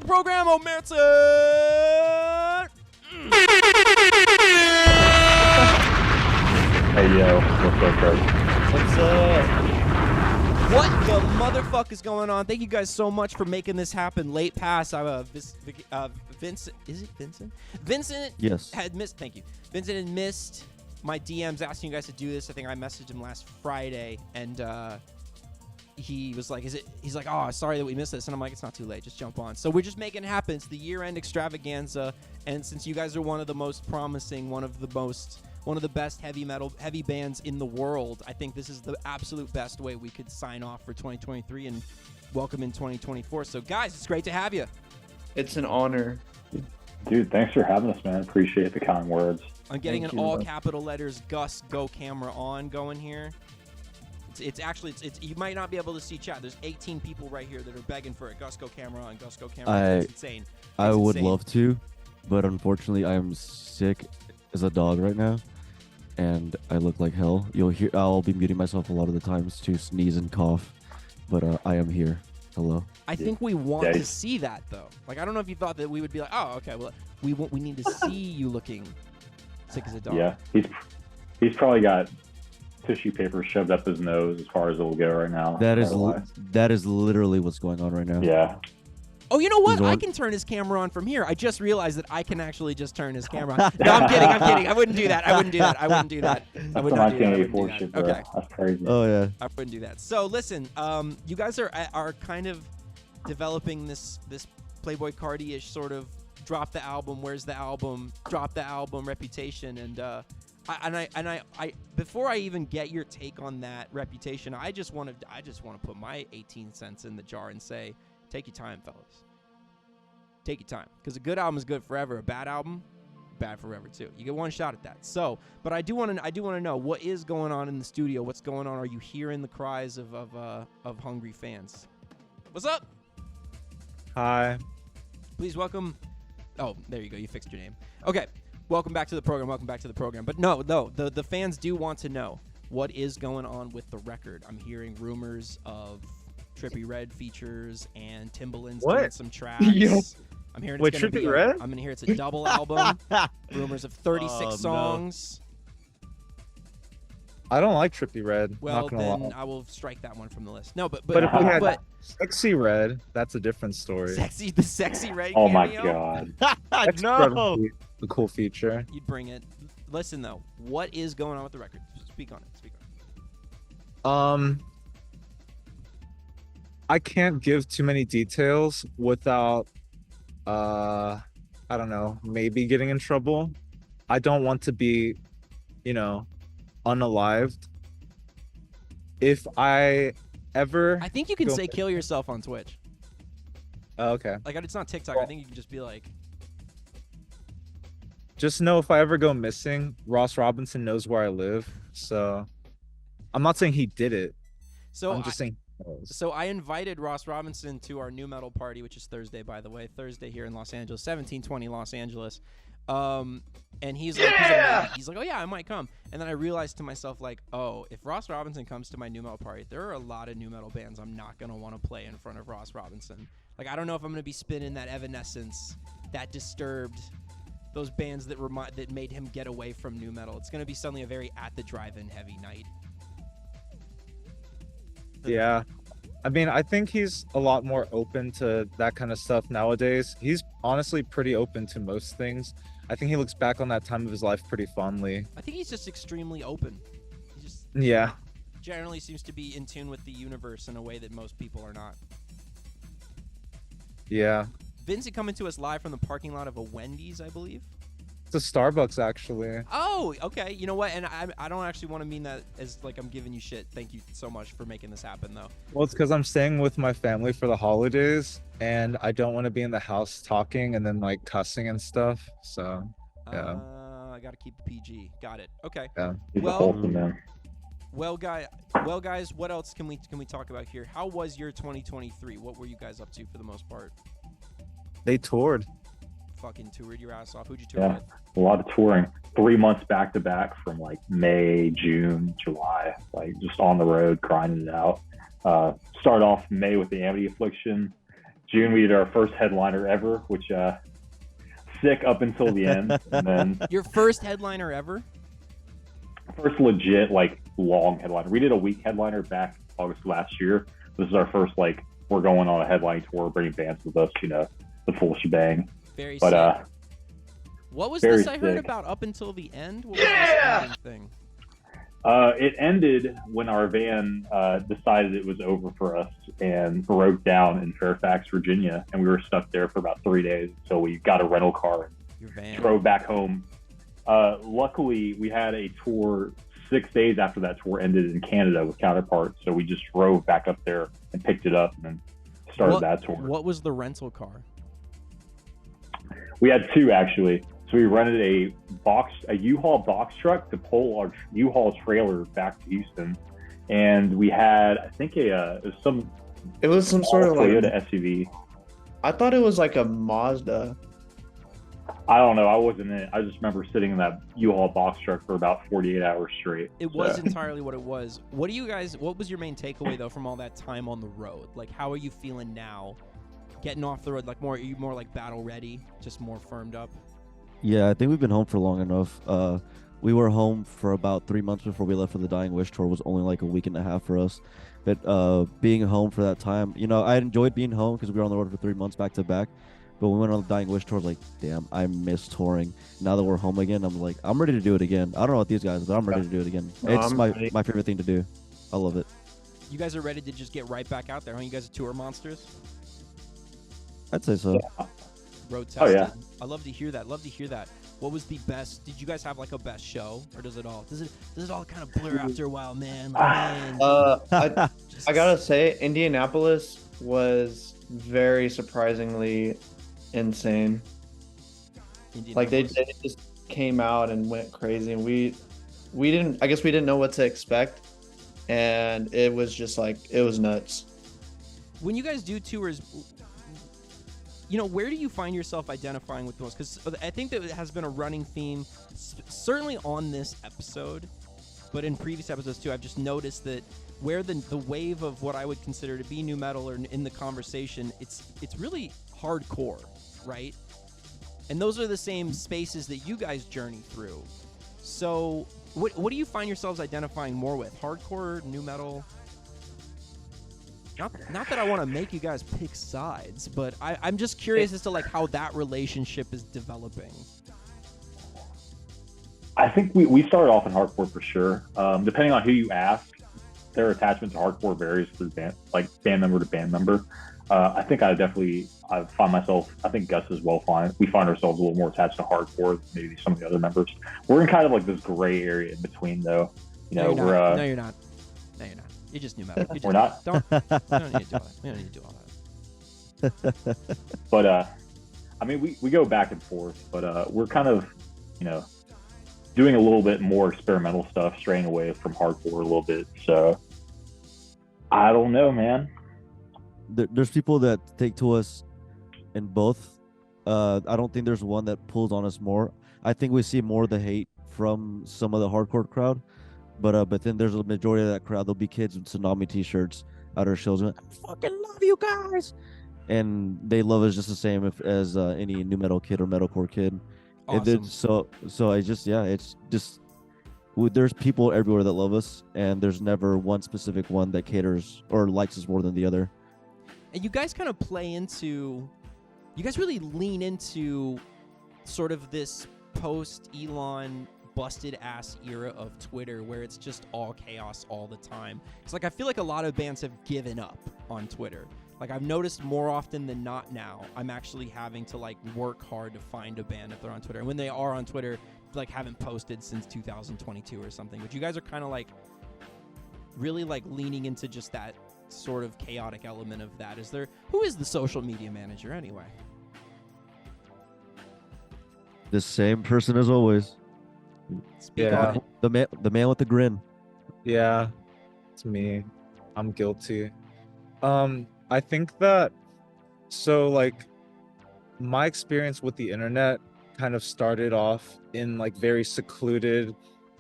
the program, Omerta. Hey yo, what's up, bro? What's up? What the motherfuck is going on? Thank you guys so much for making this happen. Late pass. Vincent. Is it Vincent? Vincent. Yes. Had missed. Thank you. Vincent had missed my DMs asking you guys to do this. I think I messaged him last Friday, and he was like, he's like, oh, sorry that we missed this. And I'm like, it's not too late. Just jump on. So we're just making it happen. It's the year-end extravaganza. And since you guys are one of the most promising, one of the best heavy bands in the world, I think this is the absolute best way we could sign off for 2023 and welcome in 2024. So guys, it's great to have you. It's an honor. Dude, thanks for having us, man. Appreciate the kind words. I'm getting Thank an you, all bro. capital letters Gus Go Camera On going here. It's actually you might not be able to see chat. There's 18 people right here that are begging for a Gus Go Camera On, Gus Go Camera On. It's insane. I It's would insane. love to, but unfortunately I am sick as a dog right now, and I look like hell. I'll be muting myself a lot of the times to sneeze and cough, but I am here. Hello. I think we want Yeah. to see that though. Like I don't know if you thought that we would be like, oh, okay, well we need to see you looking sick as a dog. Yeah, he's probably got tissue paper shoved up his nose as far as it will go right now. That is Otherwise. that is literally what's going on right now. Yeah. Oh, you know what? He's I on- can turn his camera on from here. I just realized that I can actually just turn his camera on. No, I'm kidding. I wouldn't do that. I wouldn't do that. I wouldn't do that. I That's would some not do that. I wouldn't do 1984 that. shit, bro. Okay. That's crazy. Oh yeah. I wouldn't do that. So listen, you guys are kind of developing this Playboy Cardi-ish sort of drop the album, where's the album, drop the album reputation, and I before I even get your take on that reputation, I just want to put my 18 cents in the jar and say, take your time, fellas. Take your time, because a good album is good forever. A bad album, bad forever too. You get one shot at that. So, but I do want to know what is going on in the studio. What's going on? Are you hearing the cries of hungry fans? What's up? Hi. Please welcome. Oh, there you go. You fixed your name. Okay. Welcome back to the program. Welcome back to the program. But no, the fans do want to know what is going on with the record. I'm hearing rumors of Trippie Redd features and Timbaland's What? doing some tracks. Yo. I'm hearing Wait, it's gonna be Trippie Redd? I'm gonna hear it's a double album. Rumors of 36 Oh, no. songs. I don't like Trippie Redd. Well, not gonna then lie. I will strike that one from the list. No, but But if we had but Sexy Red, that's a different story. the sexy Red Oh my cameo, god. Sexy Red would be a cool feature. you'd bring it. Listen though, what is going on with the record? Speak on it. Speak on it. I can't give too many details without I don't know, maybe getting in trouble. I don't want to be, unalived. If I ever I think you can Go say ahead. kill yourself on Twitch. Oh, okay. Like it's not TikTok. I think you can just be like, Just know if I ever go missing, Ross Robinson knows where I live. So I'm not saying he did it. so I'm just saying he knows. So I invited Ross Robinson to our new metal party, which is Thursday, by the way. Thursday here in Los Angeles, 1720 Los Angeles. And he's like, oh yeah, I might come. And then I realized to myself, like, oh, if Ross Robinson comes to my new metal party, there are a lot of new metal bands I'm not gonna want to play in front of Ross Robinson. Like, I don't know if I'm gonna be spinning that Evanescence, that Disturbed, those bands that made him get away from new metal. It's gonna be suddenly a very at the drive-in heavy night. Yeah. I mean, I think he's a lot more open to that kind of stuff nowadays. He's honestly pretty open to most things. I think he looks back on that time of his life pretty fondly. I think he's just extremely open. He just Yeah. generally seems to be in tune with the universe in a way that most people are not. Yeah. Vincent coming to us live from the parking lot of a Wendy's, I believe. It's a Starbucks, actually. Oh, okay. You know what? And I don't actually want to mean that as like I'm giving you shit. Thank you so much for making this happen, though. Well, it's because I'm staying with my family for the holidays, and I don't want to be in the house talking and then like cussing and stuff. So, yeah. I got to keep the PG. Got it. Okay. Yeah. He's Well- a wholesome man. Well, guys, what else can we talk about here? How was your 2023? What were you guys up to for the most part? They toured. Fucking toured your ass off. Who'd you tour Yeah. with? A lot of touring. 3 months back to back from like May, June, July, like just on the road, grinding it out. Start off May with the Amity Affliction, June we did our first headliner ever, which sick up until the end, and then Your first headliner ever? first legit like long headliner. We did a week headliner back August last year. This is our first like we're going on a headline tour, bringing bands with us, the full shebang. Very But sick. What was very this I heard sick. about up until the end? What was this ending thing? It ended when our van decided it was over for us and broke down in Fairfax, Virginia, and we were stuck there for about 3 days. So we got a rental car Your and van. drove back home. Luckily, we had a tour 6 days after that tour ended in Canada with Counterparts, so we just drove back up there and picked it up and then started that tour. What was the rental car? We had two actually. So we rented a U-Haul box truck to pull our U-Haul trailer back to Houston, and we had I think it was some sort of like Toyota SUV. I thought it was like a Mazda. I don't know. I wasn't in it. I just remember sitting in that U-Haul box truck for about 48 hours straight. It was entirely what it was. What was your main takeaway though from all that time on the road? Like, how are you feeling now? Getting off the road, like are you more like battle ready, just more firmed up? Yeah, I think we've been home for long enough. We were home for about 3 months before we left for the Dying Wish tour. Was only like a week and a half for us. But being home for that time, I enjoyed being home because we were on the road for 3 months back to back. But when we went on the Dying Wish tour, like, damn, I miss touring. Now that we're home again, I'm like, I'm ready to do it again. I don't know about these guys, but I'm ready to do it again. No, It's I'm my ready. favorite thing to do. I love it. You guys are ready to just get right back out there, huh? You guys are tour monsters? I'd say so. Road Oh, tested. yeah. I love to hear that. What was the best? Did you guys have like a best show, or does it all kind of blur after a while, man? Like, man, I gotta say, Indianapolis was very surprisingly insane. Like they just came out and went crazy, and we didn't know what to expect, and it was just like it was nuts. When you guys do tours, where do you find yourself identifying with the most? Because I think that it has been a running theme, certainly on this episode, but in previous episodes too. I've just noticed that where the wave of what I would consider to be new metal or in the conversation, it's really hardcore, right? And those are the same spaces that you guys journey through. So what do you find yourselves identifying more with? Hardcore, new metal? Not that I want to make you guys pick sides, but I'm just curious as to like how that relationship is developing. I think we started off in hardcore for sure. Depending on who you ask, their attachment to hardcore varies for band member to band member. I think I find myself. I think Gus as well. We find ourselves a little more attached to hardcore than maybe some of the other members. We're in kind of like this gray area in between, though. No, you're not. You're just new metal. We're not. We don't need to do all that. We don't need to do all that. But I mean, we go back and forth, but we're kind of, doing a little bit more experimental stuff, straying away from hardcore a little bit. So I don't know, man. There's people that take to us in both. I don't think there's one that pulls on us more. I think we see more of the hate from some of the hardcore crowd, but then there's a majority of that crowd. There'll be kids with Tsunami t-shirts at our shows going, I fucking love you guys, and they love us just the same as any new metal kid or metalcore kid. Awesome. So I just it's just there's people everywhere that love us, and there's never one specific one that caters or likes us more than the other. And you guys kind of really lean into sort of this post-Elon busted ass era of Twitter where it's just all chaos all the time. It's like I feel like a lot of bands have given up on Twitter. Like I've noticed more often than not now, I'm actually having to like work hard to find a band if they're on Twitter. And when they are on Twitter, like haven't posted since 2022 or something. But you guys are kind of like really like leaning into just that sort of chaotic element of that. Who is the social media manager anyway? The same person as always. Speak on it. The man with the grin. Yeah, it's me. I'm guilty. I think that like my experience with the internet kind of started off in like very secluded,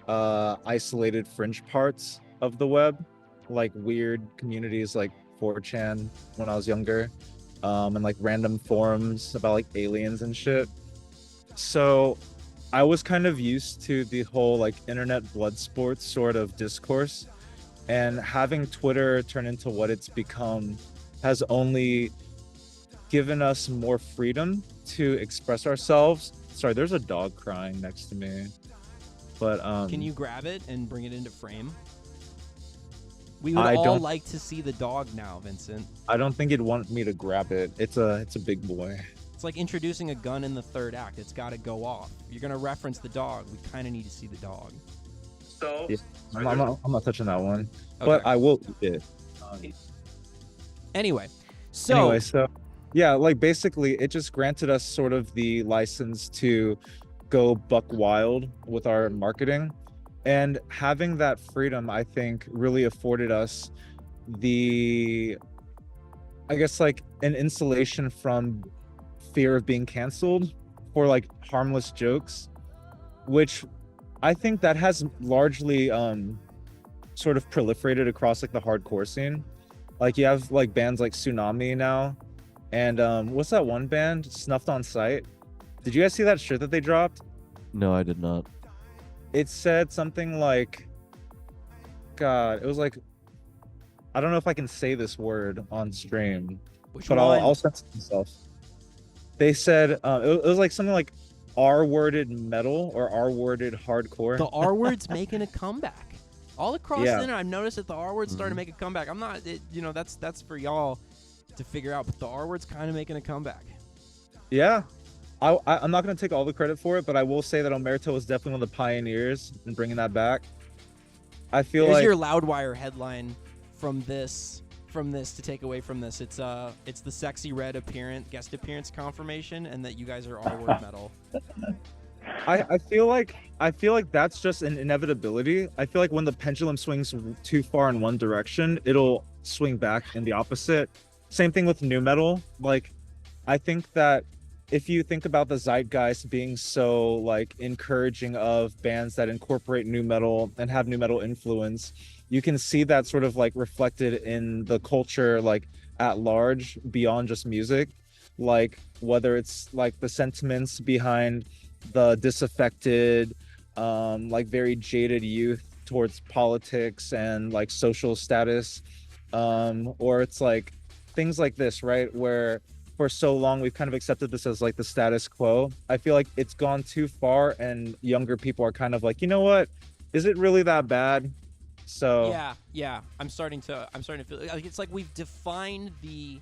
isolated fringe parts of the web, like weird communities like 4chan when I was younger. and like random forums about like aliens and shit. So I was kind of used to the whole like internet blood sports sort of discourse, and having Twitter turn into what it's become has only given us more freedom to express ourselves. Sorry, there's a dog crying next to me. But Can you grab it and bring it into frame? We would I all don't- like to see the dog now, Vincent. I don't think it'd want me to grab it. It's a big boy. It's like introducing a gun in the third act. It's got to go off. You're going to reference the dog. We kind of need to see the dog. So Yeah, I'm not touching that one, Okay. but I will eat it. Anyway, so yeah, like basically it just granted us sort of the license to go buck wild with our marketing, and having that freedom, I think, really afforded us the, I guess, like an insulation from fear of being canceled for like harmless jokes, which I think that has largely sort of proliferated across like the hardcore scene. Like you have like bands like Tsunami now, and what's that one band, Snuffed on Sight? Did you guys see that shirt that they dropped? No, I did not. It said something like, God, it was like, I don't know if I can say this word on stream, which but one? I'll censor myself. They said it was like something like R-worded metal or R-worded hardcore. The R word's making a comeback. All across Yeah. the internet, I've noticed that the R word's starting to make a comeback. I'm not, that's for y'all to figure out, but the R word's kind of making a comeback. Yeah, I'm not gonna take all the credit for it, but I will say that Omerta was definitely one of the pioneers in bringing that back. I feel Here's like your Loudwire headline from this to take away from this. It's the Sexy Red guest appearance confirmation, and that you guys are R word metal. I feel like that's just an inevitability. I feel like when the pendulum swings too far in one direction, it'll swing back in the opposite. Same thing with nu metal. Like, I think that if you think about the zeitgeist being so like encouraging of bands that incorporate nu metal and have nu metal influence, you can see that sort of like reflected in the culture like at large beyond just music. Like whether it's like the sentiments behind the disaffected, like very jaded youth towards politics and like social status, or it's like things like this, right, where for so long we've kind of accepted this as like the status quo. I feel like it's gone too far, and younger people are kind of like, you know what, is it really that bad? So Yeah. I'm starting to feel like it's like we've defined the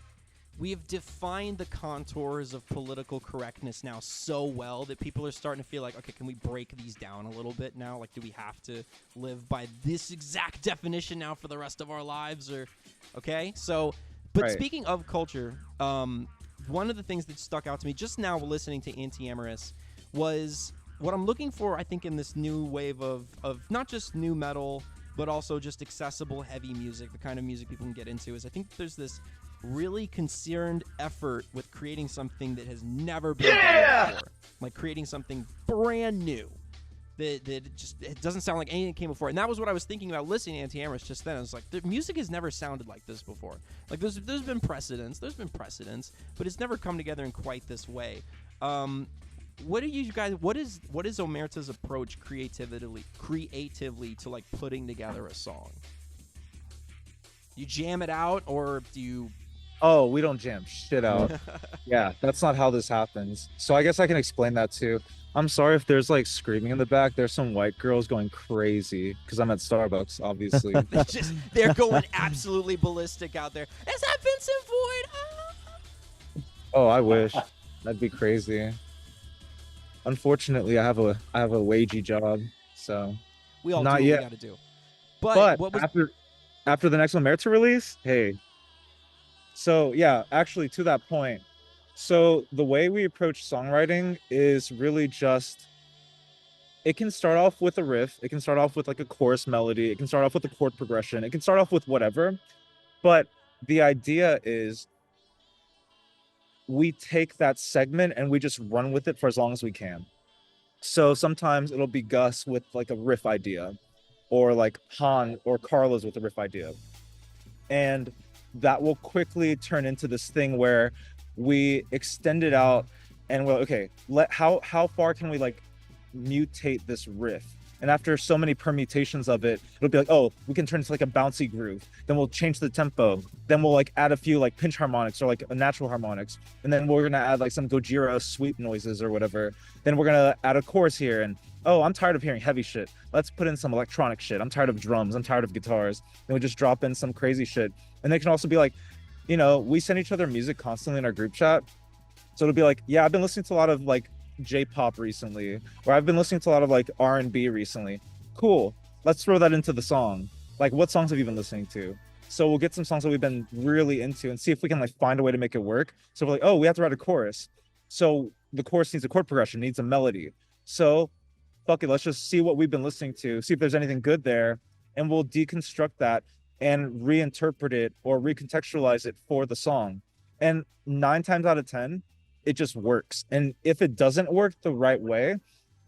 contours of political correctness now so well that people are starting to feel like, okay, can we break these down a little bit now? Like, do we have to live by this exact definition now for the rest of our lives? Or, okay, so, but Right. Speaking of culture, one of the things that stuck out to me just now listening to Anti-Amorous was what I'm looking for, I think, in this new wave of not just new metal, but also just accessible heavy music, the kind of music people can get into, is I think there's this really concerned effort with creating something that has never been done before. Like creating something brand new that it doesn't sound like anything that came before. And that was what I was thinking about listening to Anti-Amorous just then. I was like, the music has never sounded like this before. Like there's been precedents, but it's never come together in quite this way. What do you guys? What is Omerta's approach creatively to like putting together a song? You jam it out, or do you? Oh, we don't jam shit out. Yeah, that's not how this happens. So I guess I can explain that too. I'm sorry if there's like screaming in the back. There's some white girls going crazy because I'm at Starbucks, obviously. They're going absolutely ballistic out there. Is that Vincent Void? Ah! Oh, I wish. That'd be crazy. Unfortunately, I have a wagey job, so We all Not do yet. what we got to do. But but what was after the next Omerta release, hey. So yeah, actually to that point, so the way we approach songwriting is really just, it can start off with a riff, it can start off with like a chorus melody, it can start off with a chord progression, it can start off with whatever, but the idea is we take that segment and we just run with it for as long as we can. So sometimes it'll be Gus with like a riff idea, or like Han or Carlos with a riff idea. And that will quickly turn into this thing where we extend it out and we're like, okay, how far can we like mutate this riff? And after so many permutations of it, it'll be like, oh, we can turn it to like a bouncy groove. Then we'll change the tempo. Then we'll like add a few like pinch harmonics or like a natural harmonics. And then we're gonna add like some Gojira sweep noises or whatever. Then we're gonna add a chorus here. And oh, I'm tired of hearing heavy shit. Let's put in some electronic shit. I'm tired of drums. I'm tired of guitars. Then we just drop in some crazy shit. And they can also be like, you know, we send each other music constantly in our group chat. So it'll be like, yeah, I've been listening to a lot of like J-pop recently, or I've been listening to a lot of like R&B recently. Cool. Let's throw that into the song. Like, what songs have you been listening to? So we'll get some songs that we've been really into and see if we can like find a way to make it work. So we're like, oh, we have to write a chorus. So the chorus needs a chord progression, needs a melody. So fuck it, let's just see what we've been listening to, see if there's anything good there, and we'll deconstruct that and reinterpret it or recontextualize it for the song. And 9 times out of 10, it just works. And if it doesn't work the right way,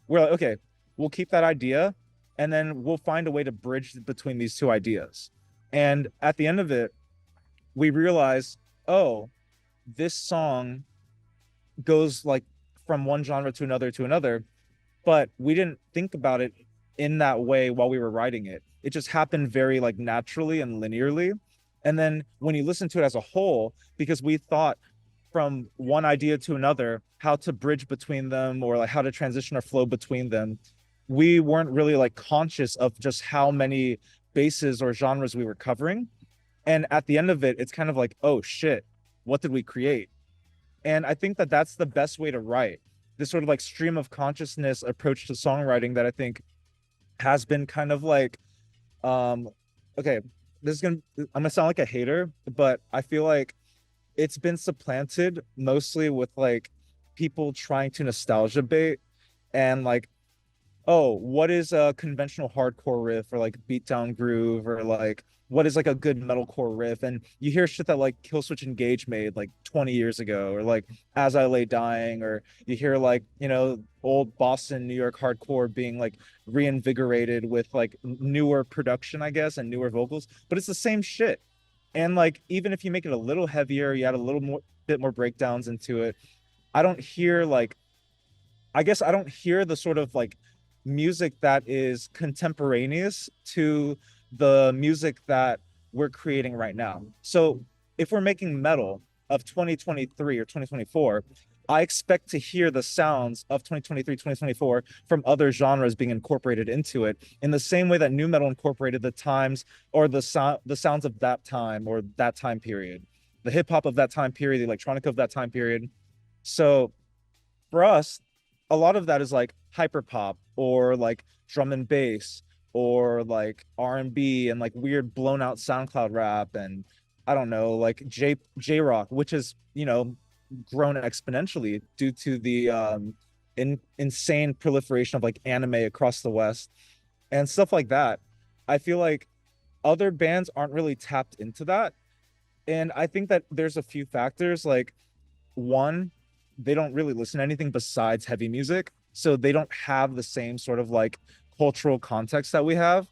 we're like, okay, we'll keep that idea and then we'll find a way to bridge between these two ideas. And at the end of it, we realize, oh, this song goes like from one genre to another, but we didn't think about it in that way while we were writing it. It just happened very like naturally and linearly. And then when you listen to it as a whole, because we thought from one idea to another, how to bridge between them or like how to transition or flow between them, we weren't really like conscious of just how many bases or genres we were covering. And at the end of it, it's kind of like, oh shit, what did we create? And I think that that's the best way to write, this sort of like stream of consciousness approach to songwriting that I think has been kind of like, okay, I'm gonna sound like a hater, but I feel like it's been supplanted mostly with like people trying to nostalgia bait and like, oh, what is a conventional hardcore riff or like beatdown groove or like what is like a good metalcore riff? And you hear shit that like Killswitch Engage made like 20 years ago, or like As I Lay Dying, or you hear like, you know, old Boston, New York hardcore being like reinvigorated with like newer production, I guess, and newer vocals, but it's the same shit. And like, even if you make it a little heavier, you add a little more bit more breakdowns into it, I don't hear like, I guess I don't hear the sort of like music that is contemporaneous to the music that we're creating right now. So if we're making metal of 2023 or 2024, I expect to hear the sounds of 2023, 2024 from other genres being incorporated into it in the same way that new metal incorporated the times or the sounds of that time or that time period, the hip hop of that time period, the electronica of that time period. So for us, a lot of that is like hyper pop or like drum and bass or like R&B and like weird blown out SoundCloud rap and I don't know, like J rock, which is, you know, grown exponentially due to the insane proliferation of like anime across the West and stuff like that. I feel like other bands aren't really tapped into that. And I think that there's a few factors. Like, one, they don't really listen to anything besides heavy music. So they don't have the same sort of like cultural context that we have.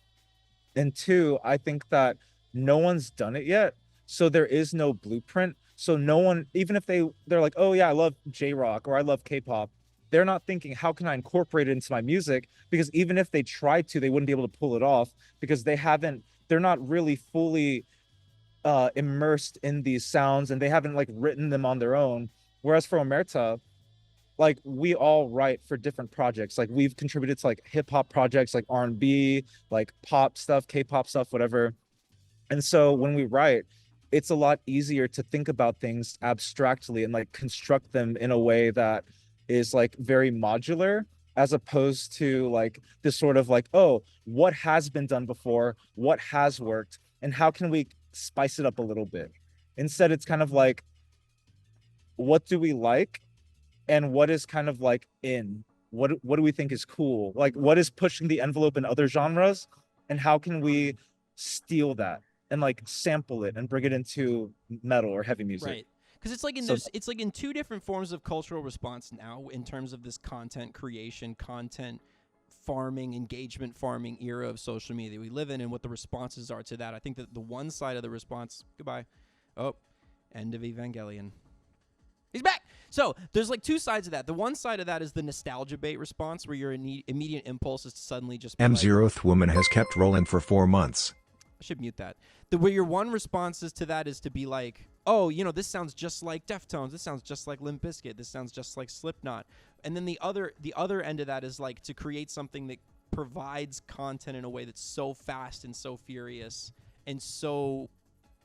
And two, I think that no one's done it yet. So there is no blueprint. So no one, even if they're like, oh yeah, I love J-rock or I love K-pop, they're not thinking, how can I incorporate it into my music? Because even if they tried to, they wouldn't be able to pull it off because they're not really fully immersed in these sounds and they haven't like written them on their own. Whereas for Omerta, like we all write for different projects. Like we've contributed to like hip hop projects, like R&B, like pop stuff, K-pop stuff, whatever. And so when we write, it's a lot easier to think about things abstractly and like construct them in a way that is like very modular, as opposed to like this sort of like, oh, what has been done before, what has worked, and how can we spice it up a little bit? Instead, it's kind of like, what do we like and what is kind of like what do we think is cool, like what is pushing the envelope in other genres, and how can we steal that and like sample it and bring it into metal or heavy music? Right. Because it's like it's like in two different forms of cultural response now in terms of this content creation, content farming, engagement farming era of social media we live in and what the responses are to that. I think that the one side of the response, Oh, end of Evangelion. He's back. So there's like two sides of that. The one side of that is the nostalgia bait response, where your immediate impulse is to suddenly just be M0th woman has kept rolling for 4 months. I should mute that. Where your one response is to that is to be like, oh, you know, this sounds just like Deftones. This sounds just like Limp Bizkit. This sounds just like Slipknot. And then the other end of that is like to create something that provides content in a way that's so fast and so furious and so,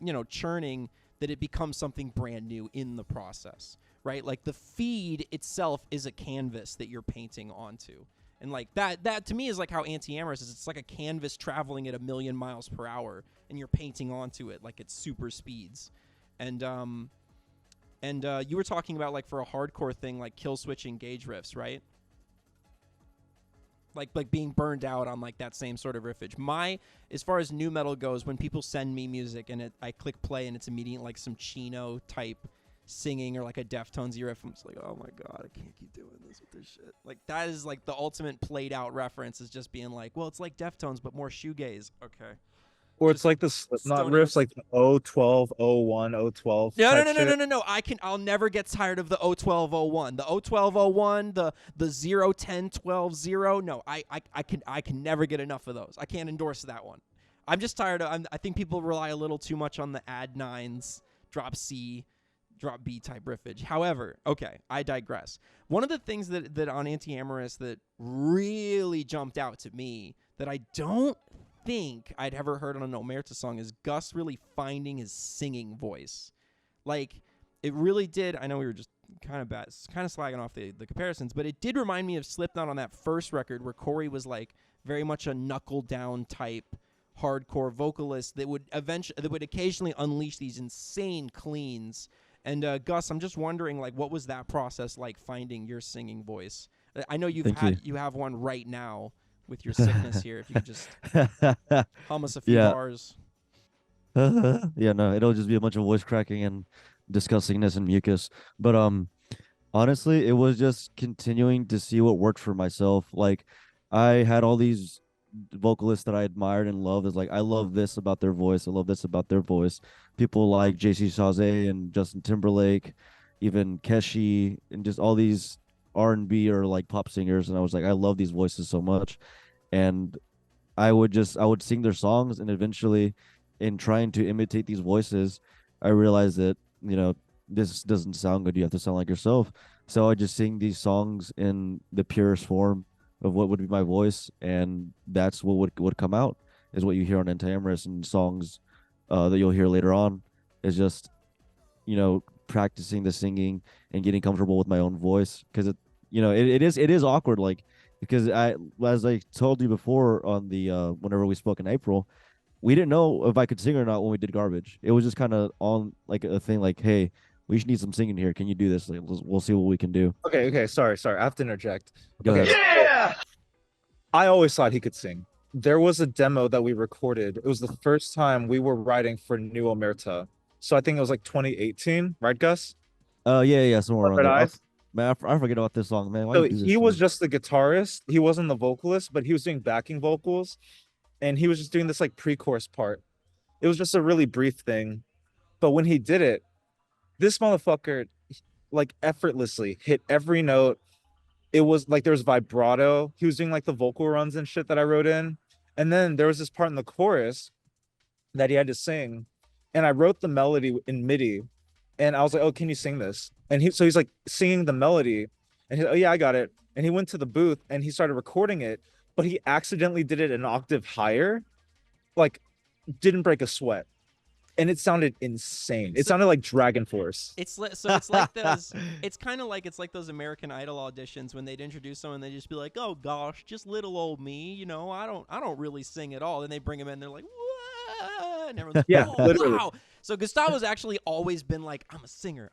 you know, churning that it becomes something brand new in the process, right? Like the feed itself is a canvas that you're painting onto. And like that to me is like how anti-amorous is. It's like a canvas traveling at 1,000,000 miles per hour, and you're painting onto it like it's super speeds. And you were talking about like for a hardcore thing, like kill switch engage riffs, right? Like being burned out on like that same sort of riffage. As far as new metal goes, when people send me music and I click play and it's immediate like some Chino type singing or like a Deftones riff, I'm just like, oh my god, I can't keep doing this with this shit. Like that is like the ultimate played out reference, is just being like, well, it's like Deftones but more shoegaze. Okay. Or it's like the Slipknot riffs, like the 012, 01, 012. No. I'll never get tired of the 01201. The 01201, the 010 12 0. No, I can never get enough of those. I can't endorse that one. I'm just tired of. I think people rely a little too much on the add nines, drop C, drop B type riffage. However, okay, I digress. One of the things that on Anti-Amorous that really jumped out to me that I don't think I'd ever heard on an Omerta song is Gus really finding his singing voice. Like, it really did. I know we were just kind of slagging off the comparisons, but it did remind me of Slipknot on that first record where Corey was like very much a knuckle down type hardcore vocalist that would occasionally unleash these insane cleans. And Gus, I'm just wondering, like, what was that process like, finding your singing voice? I know you have one right now with your sickness here. If you could just hum us a few bars. Yeah, no, it'll just be a bunch of voice cracking and disgustingness and mucus. But honestly, it was just continuing to see what worked for myself. Like, I had all these vocalists that I admired and loved. It's like, I love this about their voice. I love this about their voice. People like JC Chazé and Justin Timberlake, even Keshi, and just all these R&B or like pop singers. And I was like, I love these voices so much. And I would sing their songs, and eventually in trying to imitate these voices, I realized that, you know, this doesn't sound good. You have to sound like yourself. So I just sing these songs in the purest form of what would be my voice, and that's what would come out, is what you hear on Anti-Amorous and songs that you'll hear later on. Is just, you know, practicing the singing and getting comfortable with my own voice, because it is awkward, like, because as I told you before on the whenever we spoke in April, we didn't know if I could sing or not when we did Garbage. It was just kind of on like a thing like, hey, we should need some singing here. Can you do this? Like, we'll see what we can do. Okay. Sorry. I have to interject. Go ahead. Yeah! I always thought he could sing. There was a demo that we recorded. It was the first time we were writing for New Omerta. So I think it was like 2018, right, Gus? Yeah, somewhere around there. Eyes? Man, I forget about this song, man. Why So you do this he to was me? just the guitarist. He wasn't the vocalist, but he was doing backing vocals. And he was just doing this like pre-chorus part. It was just a really brief thing. But when he did it, this motherfucker like effortlessly hit every note. It was like there was vibrato. He was doing like the vocal runs and shit that I wrote in. And then there was this part in the chorus that he had to sing. And I wrote the melody in MIDI. And I was like, oh, can you sing this? And he's like singing the melody. And he's, oh yeah, I got it. And he went to the booth and he started recording it, but he accidentally did it an octave higher, like didn't break a sweat. And it sounded insane. It sounded like Dragon Force. It's like those. It's kind of like those American Idol auditions when they'd introduce someone, they just be like, "Oh gosh, just little old me, you know. I don't really sing at all." Then they bring him in, they're like, "Whoa!" And everyone's like, "Oh, literally. wow." So Gustavo's actually always been like, I'm a singer,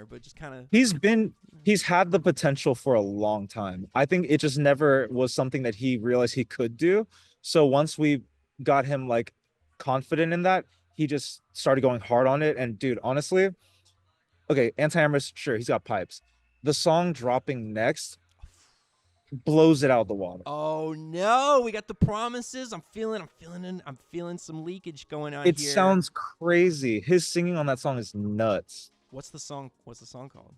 but just kind of. He's had the potential for a long time. I think it just never was something that he realized he could do. So once we got him like confident in that, he just started going hard on it. And dude, honestly, okay, Anti-Amorous, sure, he's got pipes. The song dropping next, blows it out of the water. Oh no, we got the promises. I'm feeling some leakage going on It here. sounds crazy. His singing on that song is nuts. What's the song called?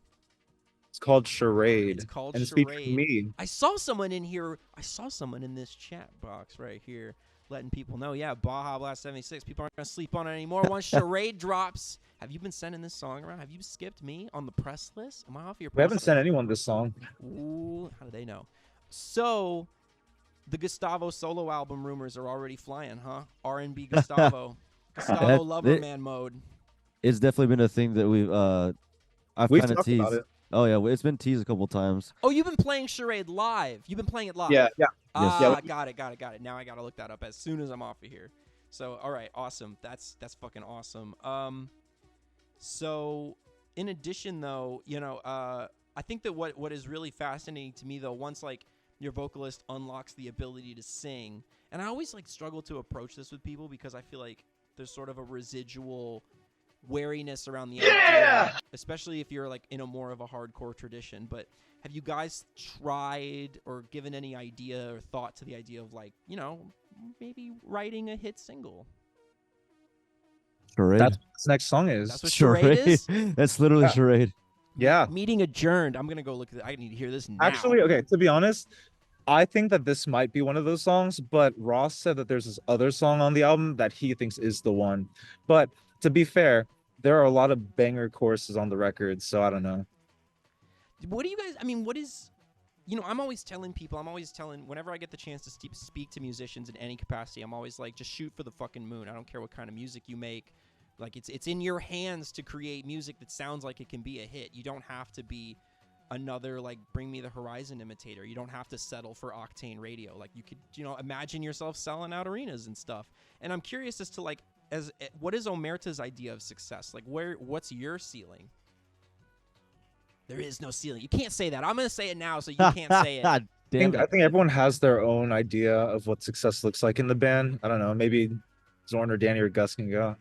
It's called Charade. It's called and Charade. It's featuring me. I saw someone in here. I saw someone in this chat box right here letting people know, yeah, Baja Blast 76. People aren't going to sleep on it anymore. Once Charade drops, have you been sending this song around? Have you skipped me on the press list? Am I off your press We haven't list? sent anyone this song. Ooh, how do they know? So, the Gustavo solo album rumors are already flying, huh? R&B Gustavo. Gustavo Loverman mode. It's definitely been a thing that I've We've kind of talked teased. about it. Oh yeah, it's been teased a couple times. Oh, you've been playing Charade live. You've been playing it live. Yeah. Ah, got it. Now I got to look that up as soon as I'm off of here. So, all right, awesome. That's fucking awesome. So in addition though, I think that what is really fascinating to me though, once like your vocalist unlocks the ability to sing, and I always like struggle to approach this with people because I feel like there's sort of a residual wariness around the idea, especially if you're like in a more of a hardcore tradition. But have you guys tried or given any idea or thought to the idea of like, maybe writing a hit single? Charade. That's what this next song is. That's what Charade is? That's literally Charade. Yeah. Meeting adjourned. I'm gonna go look at it. I need to hear this now. Actually, okay, to be honest, I think that this might be one of those songs, but Ross said that there's this other song on the album that he thinks is the one. But to be fair, there are a lot of banger choruses on the record, so I don't know. What do you guys, what is, I'm always telling people, whenever I get the chance to speak to musicians in any capacity, I'm always like, just shoot for the fucking moon. I don't care what kind of music you make. Like, it's in your hands to create music that sounds like it can be a hit. You don't have to be another, like, Bring Me the Horizon imitator. You don't have to settle for Octane Radio. Like, you could, imagine yourself selling out arenas and stuff. And I'm curious as to, like, what is Omerta's idea of success? Like, what's your ceiling? There is no ceiling. You can't say that. I'm going to say it now so you can't say it. I think everyone has their own idea of what success looks like in the band. I don't know. Maybe Zorn or Danny or Gus can go.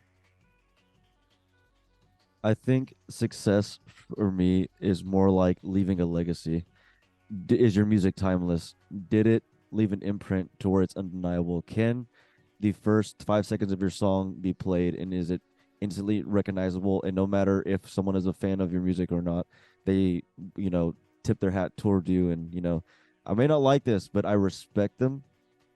I think success for me is more like leaving a legacy. Is your music timeless? Did it leave an imprint to where it's undeniable? Can the first 5 seconds of your song be played, and is it instantly recognizable? And no matter if someone is a fan of your music or not, they, tip their hat toward you. And, I may not like this, but I respect them.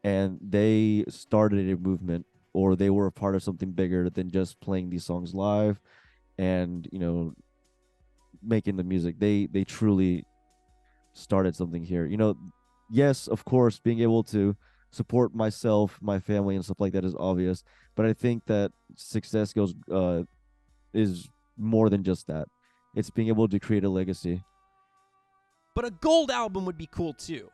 And they started a movement, or they were a part of something bigger than just playing these songs live and, making the music. They truly started something here. Yes, of course, being able to support myself, my family, and stuff like that is obvious. But I think that success is more than just that. It's being able to create a legacy. But a gold album would be cool too.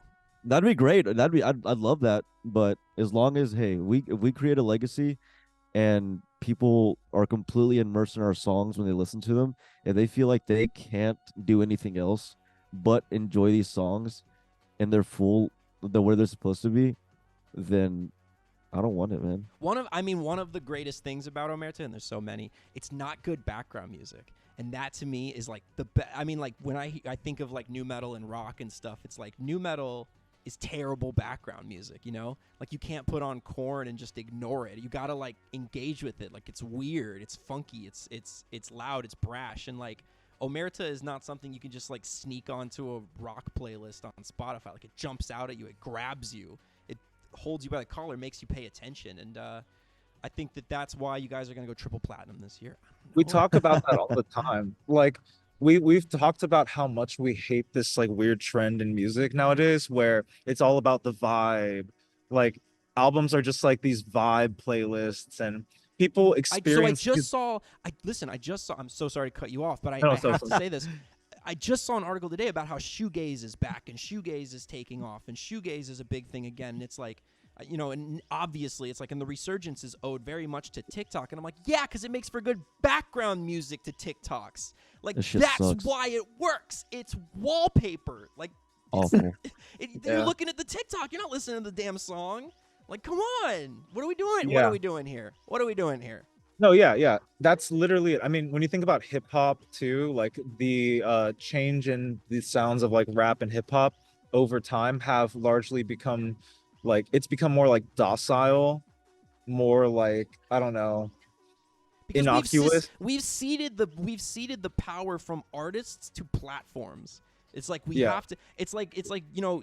That'd be great. I'd love that. But as long as, hey, if we create a legacy and people are completely immersed in our songs when they listen to them, if they feel like they can't do anything else but enjoy these songs and they're full the way they're supposed to be, then I don't want it, man. One of the greatest things about Omerta, and there's so many, it's not good background music. And that to me is like when I think of like nu metal and rock and stuff, it's like nu metal is terrible background music, Like you can't put on Korn and just ignore it. You got to like engage with it. Like it's weird, it's funky, it's loud, it's brash, and like Omerta is not something you can just like sneak onto a rock playlist on Spotify. Like it jumps out at you, it grabs you, it holds you by the collar, makes you pay attention, and I think that's why you guys are going to go triple platinum this year. We talk about that all the time. Like we've talked about how much we hate this like weird trend in music nowadays where it's all about the vibe. Like albums are just like these vibe playlists, and people experience. I'm so sorry to cut you off, but I have to say this. I just saw an article today about how shoegaze is back and shoegaze is taking off, and shoegaze is a big thing again. And it's like, and obviously it's like, and the resurgence is owed very much to TikTok. And I'm like, yeah, because it makes for good background music to TikToks. Like, that's sucks. why it works. It's wallpaper. Like, awful. You're looking at the TikTok. You're not listening to the damn song. Like, come on. What are we doing? Yeah. What are we doing here? No, yeah. That's literally it. I mean, when you think about hip hop too, like the change in the sounds of like rap and hip hop, over time have largely become like, it's become more like docile, more like, I don't know, Because innocuous. we've ceded the power from artists to platforms. It's like we Yeah. have to. It's like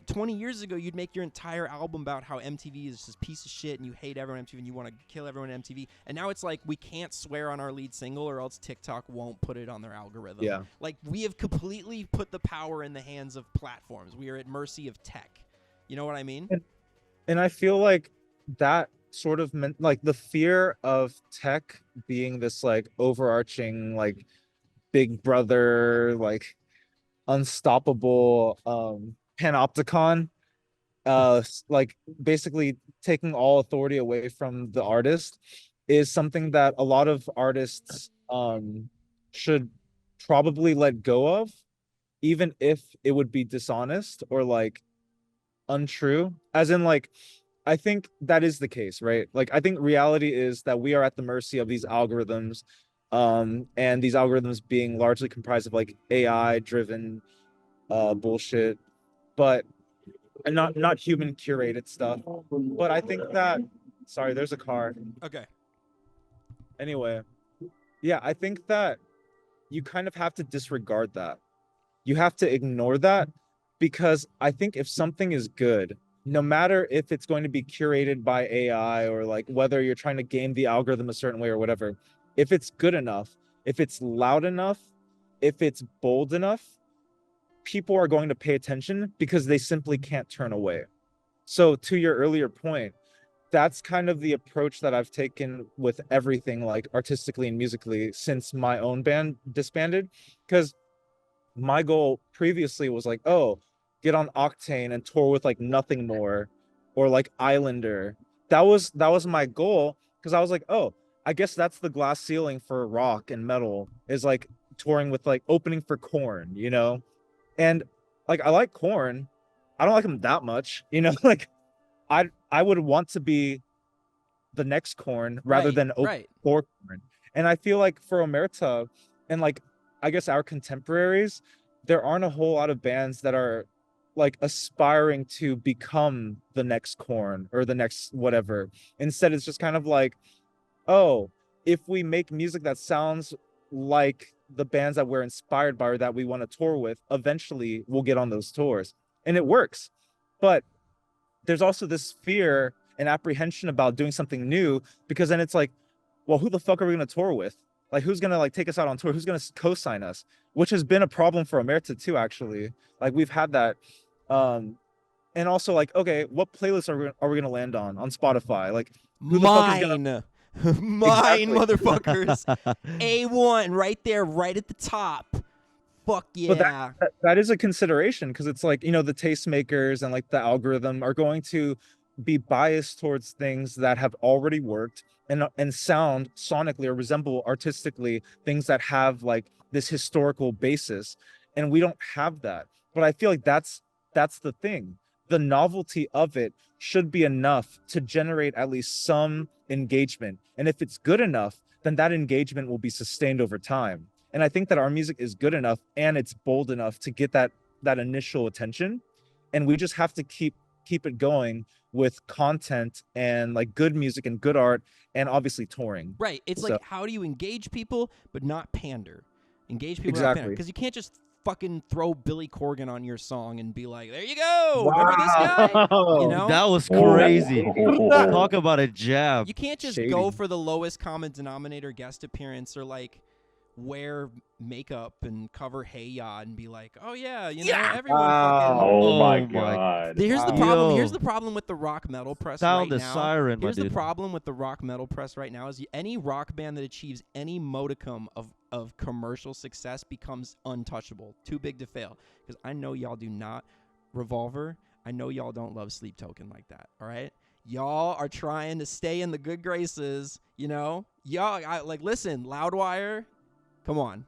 20 years ago you'd make your entire album about how MTV is this piece of shit and you hate everyone on MTV and you want to kill everyone on MTV. And now it's like we can't swear on our lead single or else TikTok won't put it on their algorithm. Yeah. Like we have completely put the power in the hands of platforms. We are at mercy of tech. You know what I mean? And I feel like that sort of meant like the fear of tech being this like overarching like big brother, like unstoppable panopticon, like basically taking all authority away from the artist, is something that a lot of artists should probably let go of, even if it would be dishonest or like untrue. As in, like, I think that is the case, right? Like, I think reality is that we are at the mercy of these algorithms, and these algorithms being largely comprised of like AI driven bullshit, but and not human curated stuff. But I think that, sorry, there's a car. Okay. Anyway, yeah, I think that you kind of have to disregard that. You have to ignore that, because I think if something is good, no matter if it's going to be curated by AI or like whether you're trying to game the algorithm a certain way or whatever, if it's good enough, if it's loud enough, if it's bold enough, people are going to pay attention because they simply can't turn away. So to your earlier point, that's kind of the approach that I've taken with everything, like artistically and musically, since my own band disbanded. Because my goal previously was like, oh, get on Octane and tour with like Nothing More or like Islander. That was my goal, because I was like, oh, I guess that's the glass ceiling for rock and metal, is like touring with like opening for Korn, you know? And like, I like Korn. I don't like them that much, you know? Like, I would want to be the next Korn rather Right, than open right. for Korn. And I feel like for Omerta and like, I guess our contemporaries, there aren't a whole lot of bands that are like aspiring to become the next Korn or the next whatever. Instead, it's just kind of like, oh, if we make music that sounds like the bands that we're inspired by or that we want to tour with, eventually we'll get on those tours. And it works. But there's also this fear and apprehension about doing something new, because then it's like, well, who the fuck are we going to tour with? Like, who's going to like take us out on tour? Who's going to co-sign us? Which has been a problem for Omerta too, actually. Like, we've had that. And also like, okay, what playlist are we going to land on Spotify? Like, who the fuck is going to Mine, Exactly. motherfuckers. A1 right there, right at the top. Fuck But yeah. that is a consideration, because it's like, you know, the tastemakers and like the algorithm are going to be biased towards things that have already worked and sound sonically or resemble artistically things that have like this historical basis, and we don't have that. But I feel like that's the thing. The novelty of it should be enough to generate at least some engagement, and if it's good enough, then that engagement will be sustained over time. And I think that our music is good enough and it's bold enough to get that initial attention, and we just have to keep it going with content and like good music and good art, and obviously touring. Right. It's So like, how do you engage people but not pander? Engage people, not pander. exactly. Because you can't just fucking throw Billy Corgan on your song and be like, there you go. Remember this guy? You know? That was Whoa. crazy. Talk about a jab. You can't just Shady. go for the lowest common denominator guest appearance or like wear makeup and cover Hey Ya and be like, oh yeah, you know, everyone fucking. Oh my Oh my- god. Here's the Wow. problem. Yo. Here's the problem with the rock metal press Sound right the now. siren, my Here's the dude. problem with the rock metal press right now is any rock band that achieves any modicum of commercial success becomes untouchable. Too big to fail. Because I know y'all do not. Revolver, I know y'all don't love Sleep Token like that, all right? Y'all are trying to stay in the good graces, you know? Y'all, listen, Loudwire, come on.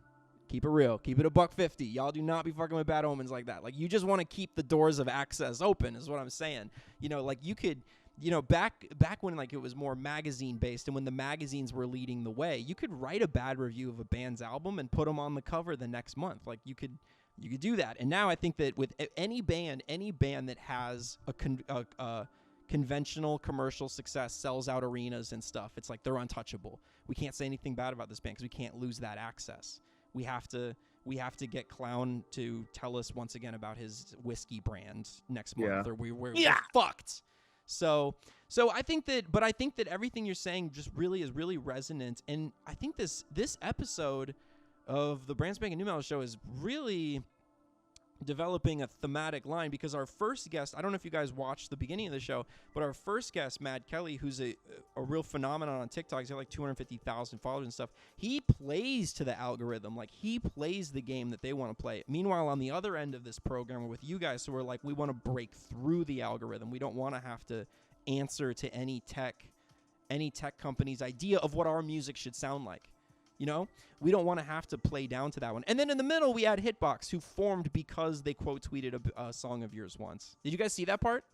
Keep it real. Keep it $150. Y'all do not be fucking with Bad Omens like that. Like, you just want to keep the doors of access open is what I'm saying. You know, like, you could, you know, back when, like, it was more magazine-based and when the magazines were leading the way, you could write a bad review of a band's album and put them on the cover the next month. Like, you could You could do that. And now I think that with any band that has a conventional commercial success, sells out arenas and stuff, it's like they're untouchable. We can't say anything bad about this band because we can't lose that access. We have to get Clown to tell us once again about his whiskey brand next month, or we're fucked. So I think that everything you're saying just really is really resonant, and I think this episode of the Brand Spankin' New Metal Show is really developing a thematic line, because our first guest, I don't know if you guys watched the beginning of the show, but our first guest, Mad Kelly, who's a real phenomenon on TikTok, he's got like 250,000 followers and stuff, he plays to the algorithm, like he plays the game that they want to play. Meanwhile, on the other end of this program, we're with you guys, so we're like, we want to break through the algorithm. We don't want to have to answer to any tech company's idea of what our music should sound like. You know, we don't want to have to play down to that one. And then in the middle, we had Hitbox, who formed because they quote tweeted a song of yours once. Did you guys see that part?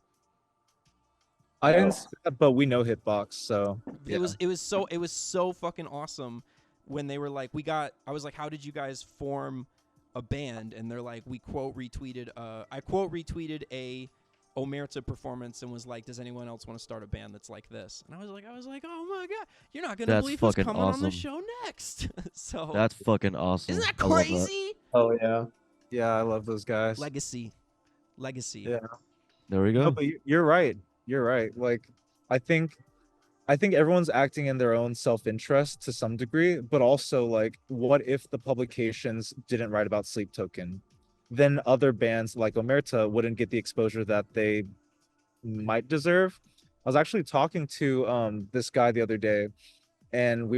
I didn't see that, but we know Hitbox, so yeah. It was so fucking awesome when they were like, I was like, how did you guys form a band? And they're like, I quote retweeted a Omerta performance and was like, does anyone else want to start a band that's like this? And I was like, oh my god, you're not gonna believe who's coming on the show next. So that's fucking awesome. Isn't that crazy? Oh yeah. Yeah, I love those guys. Legacy. Yeah. There we go. No, but you're right. Like, I think everyone's acting in their own self-interest to some degree, but also like, what if the publications didn't write about Sleep Token? Then other bands like Omerta wouldn't get the exposure that they might deserve. I was actually talking to this guy the other day, and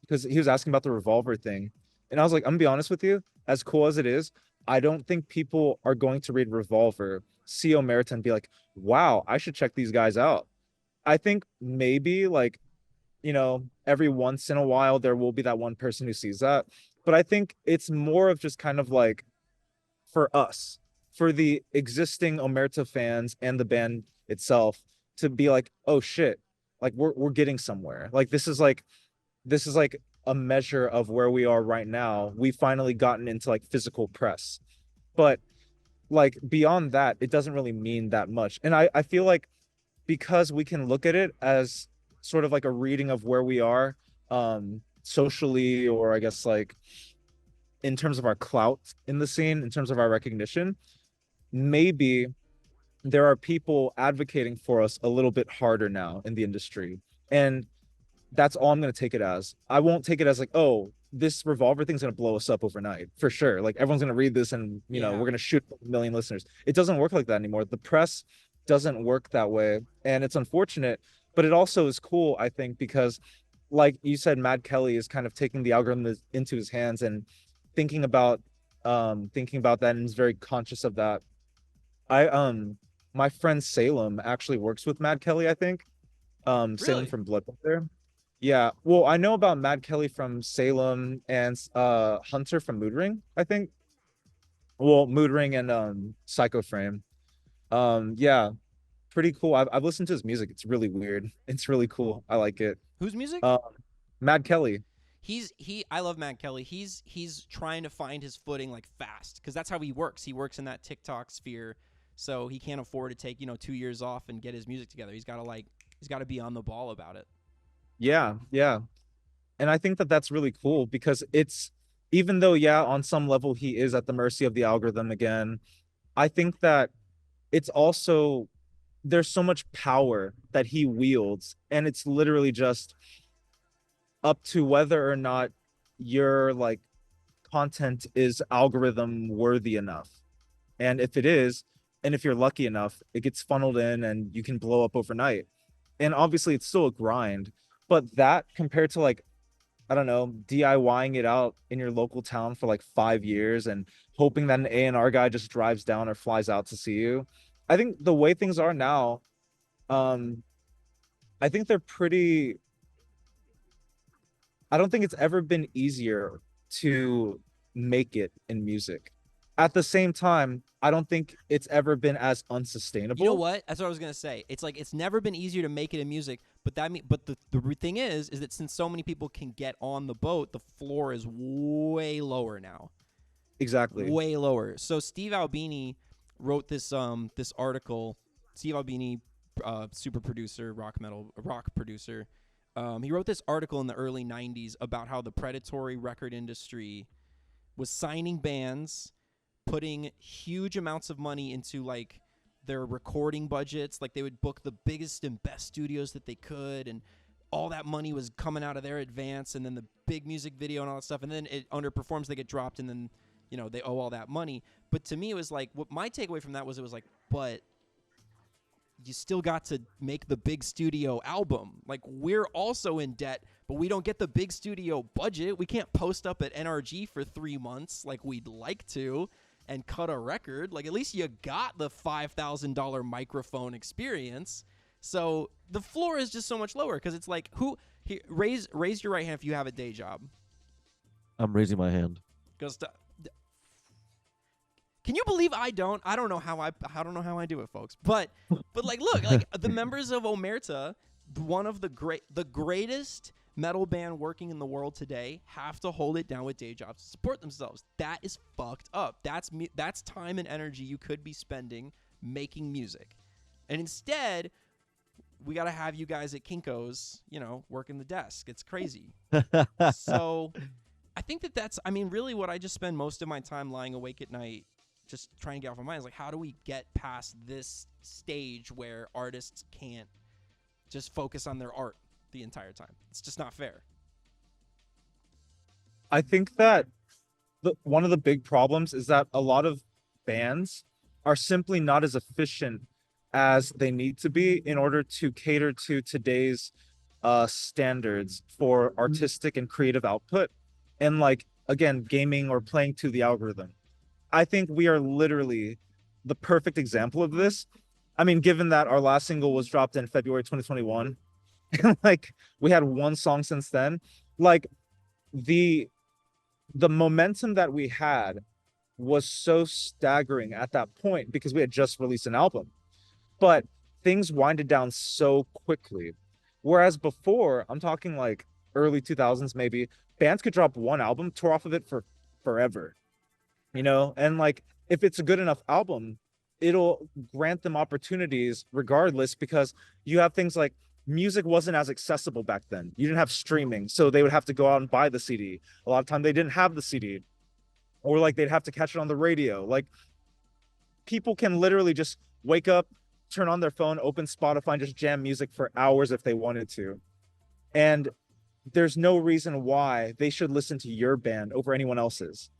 because he was asking about the Revolver thing, and I was like, I'm gonna be honest with you, as cool as it is, I don't think people are going to read Revolver, see Omerta, and be like, wow, I should check these guys out. I think maybe, like, you know, every once in a while there will be that one person who sees that, but I think it's more of just kind of like, for us, for the existing Omerta fans and the band itself, to be like, oh shit, like we're getting somewhere. Like this is like a measure of where we are right now. We've finally gotten into like physical press, but like beyond that, it doesn't really mean that much. And I feel like, because we can look at it as sort of like a reading of where we are socially, or I guess like in terms of our clout in the scene, in terms of our recognition, maybe there are people advocating for us a little bit harder now in the industry. And that's all I'm going to take it as. I won't take it as like, oh, this Revolver thing's going to blow us up overnight, for sure. Like everyone's going to read this and, you know, we're going to shoot 1 million listeners. It doesn't work like that anymore. The press doesn't work that way. And it's unfortunate, but it also is cool, I think, because like you said, Mad Kelly is kind of taking the algorithm into his hands and thinking about that, and is very conscious of that. My friend Salem actually works with Mad Kelly, I think. Salem Really? from Bloodlether. Yeah. Well, I know about Mad Kelly from Salem and Hunter from Mood Ring, I think. Well, Mood Ring and Psycho Frame. Yeah, pretty cool. I've listened to his music. It's really weird. It's really cool. I like it. Whose music? Mad Kelly. I love Mad Kelly. He's trying to find his footing like fast, because that's how he works. He works in that TikTok sphere, so he can't afford to take 2 years off and get his music together. He's got to be on the ball about it. Yeah. And I think that that's really cool, because it's, even though, yeah, on some level he is at the mercy of the algorithm again, I think that it's also, there's so much power that he wields, and it's literally just up to whether or not your like content is algorithm worthy enough. And if it is, and if you're lucky enough, it gets funneled in and you can blow up overnight. And obviously it's still a grind, but that compared to like, I don't know, DIYing it out in your local town for like 5 years and hoping that an A&R guy just drives down or flies out to see you. I think the way things are now, I think they're pretty, I don't think it's ever been easier to make it in music. At the same time, I don't think it's ever been as unsustainable. You know what? That's what I was gonna say. It's like it's never been easier to make it in music, but the thing is that since so many people can get on the boat, the floor is way lower now. Exactly. way lower. So Steve Albini wrote this this article. Steve Albini, super producer, rock producer. He wrote this article in the early '90s about how the predatory record industry was signing bands, putting huge amounts of money into like their recording budgets. Like they would book the biggest and best studios that they could, and all that money was coming out of their advance, and then the big music video and all that stuff, and then it underperforms, they get dropped, and then they owe all that money. But to me, it was like, what my takeaway from that was, it was like, but you still got to make the big studio album. Like, we're also in debt, but we don't get the big studio budget. We can't post up at NRG for 3 months like we'd like to and cut a record. Like, at least you got the $5,000 microphone experience. So the floor is just so much lower, because it's like, raise your right hand if you have a day job. I'm raising my hand. Can you believe I don't? I don't know how I do it, folks. But like, look, like the members of Omerta, one of the greatest metal band working in the world today, have to hold it down with day jobs to support themselves. That is fucked up. That's time and energy you could be spending making music, and instead, we got to have you guys at Kinko's, working the desk. It's crazy. So I think that's, really what I just spend most of my time lying awake at night just trying to get off my mind is like, how do we get past this stage where artists can't just focus on their art the entire time? It's just not fair. I think that one of the big problems is that a lot of bands are simply not as efficient as they need to be in order to cater to today's standards for artistic and creative output, and like, again, gaming or playing to the algorithm. I think we are literally the perfect example of this. Given that our last single was dropped in February 2021, and like we had one song since then, like the momentum that we had was so staggering at that point because we had just released an album. But things winded down so quickly. Whereas before, I'm talking like early 2000s maybe, bands could drop one album, tour off of it for forever. And like, if it's a good enough album, it'll grant them opportunities regardless, because you have things like music wasn't as accessible back then. You didn't have streaming, so they would have to go out and buy the CD. A lot of time they didn't have the CD, or like they'd have to catch it on the radio. Like, people can literally just wake up, turn on their phone, open Spotify, and just jam music for hours if they wanted to. And there's no reason why they should listen to your band over anyone else's,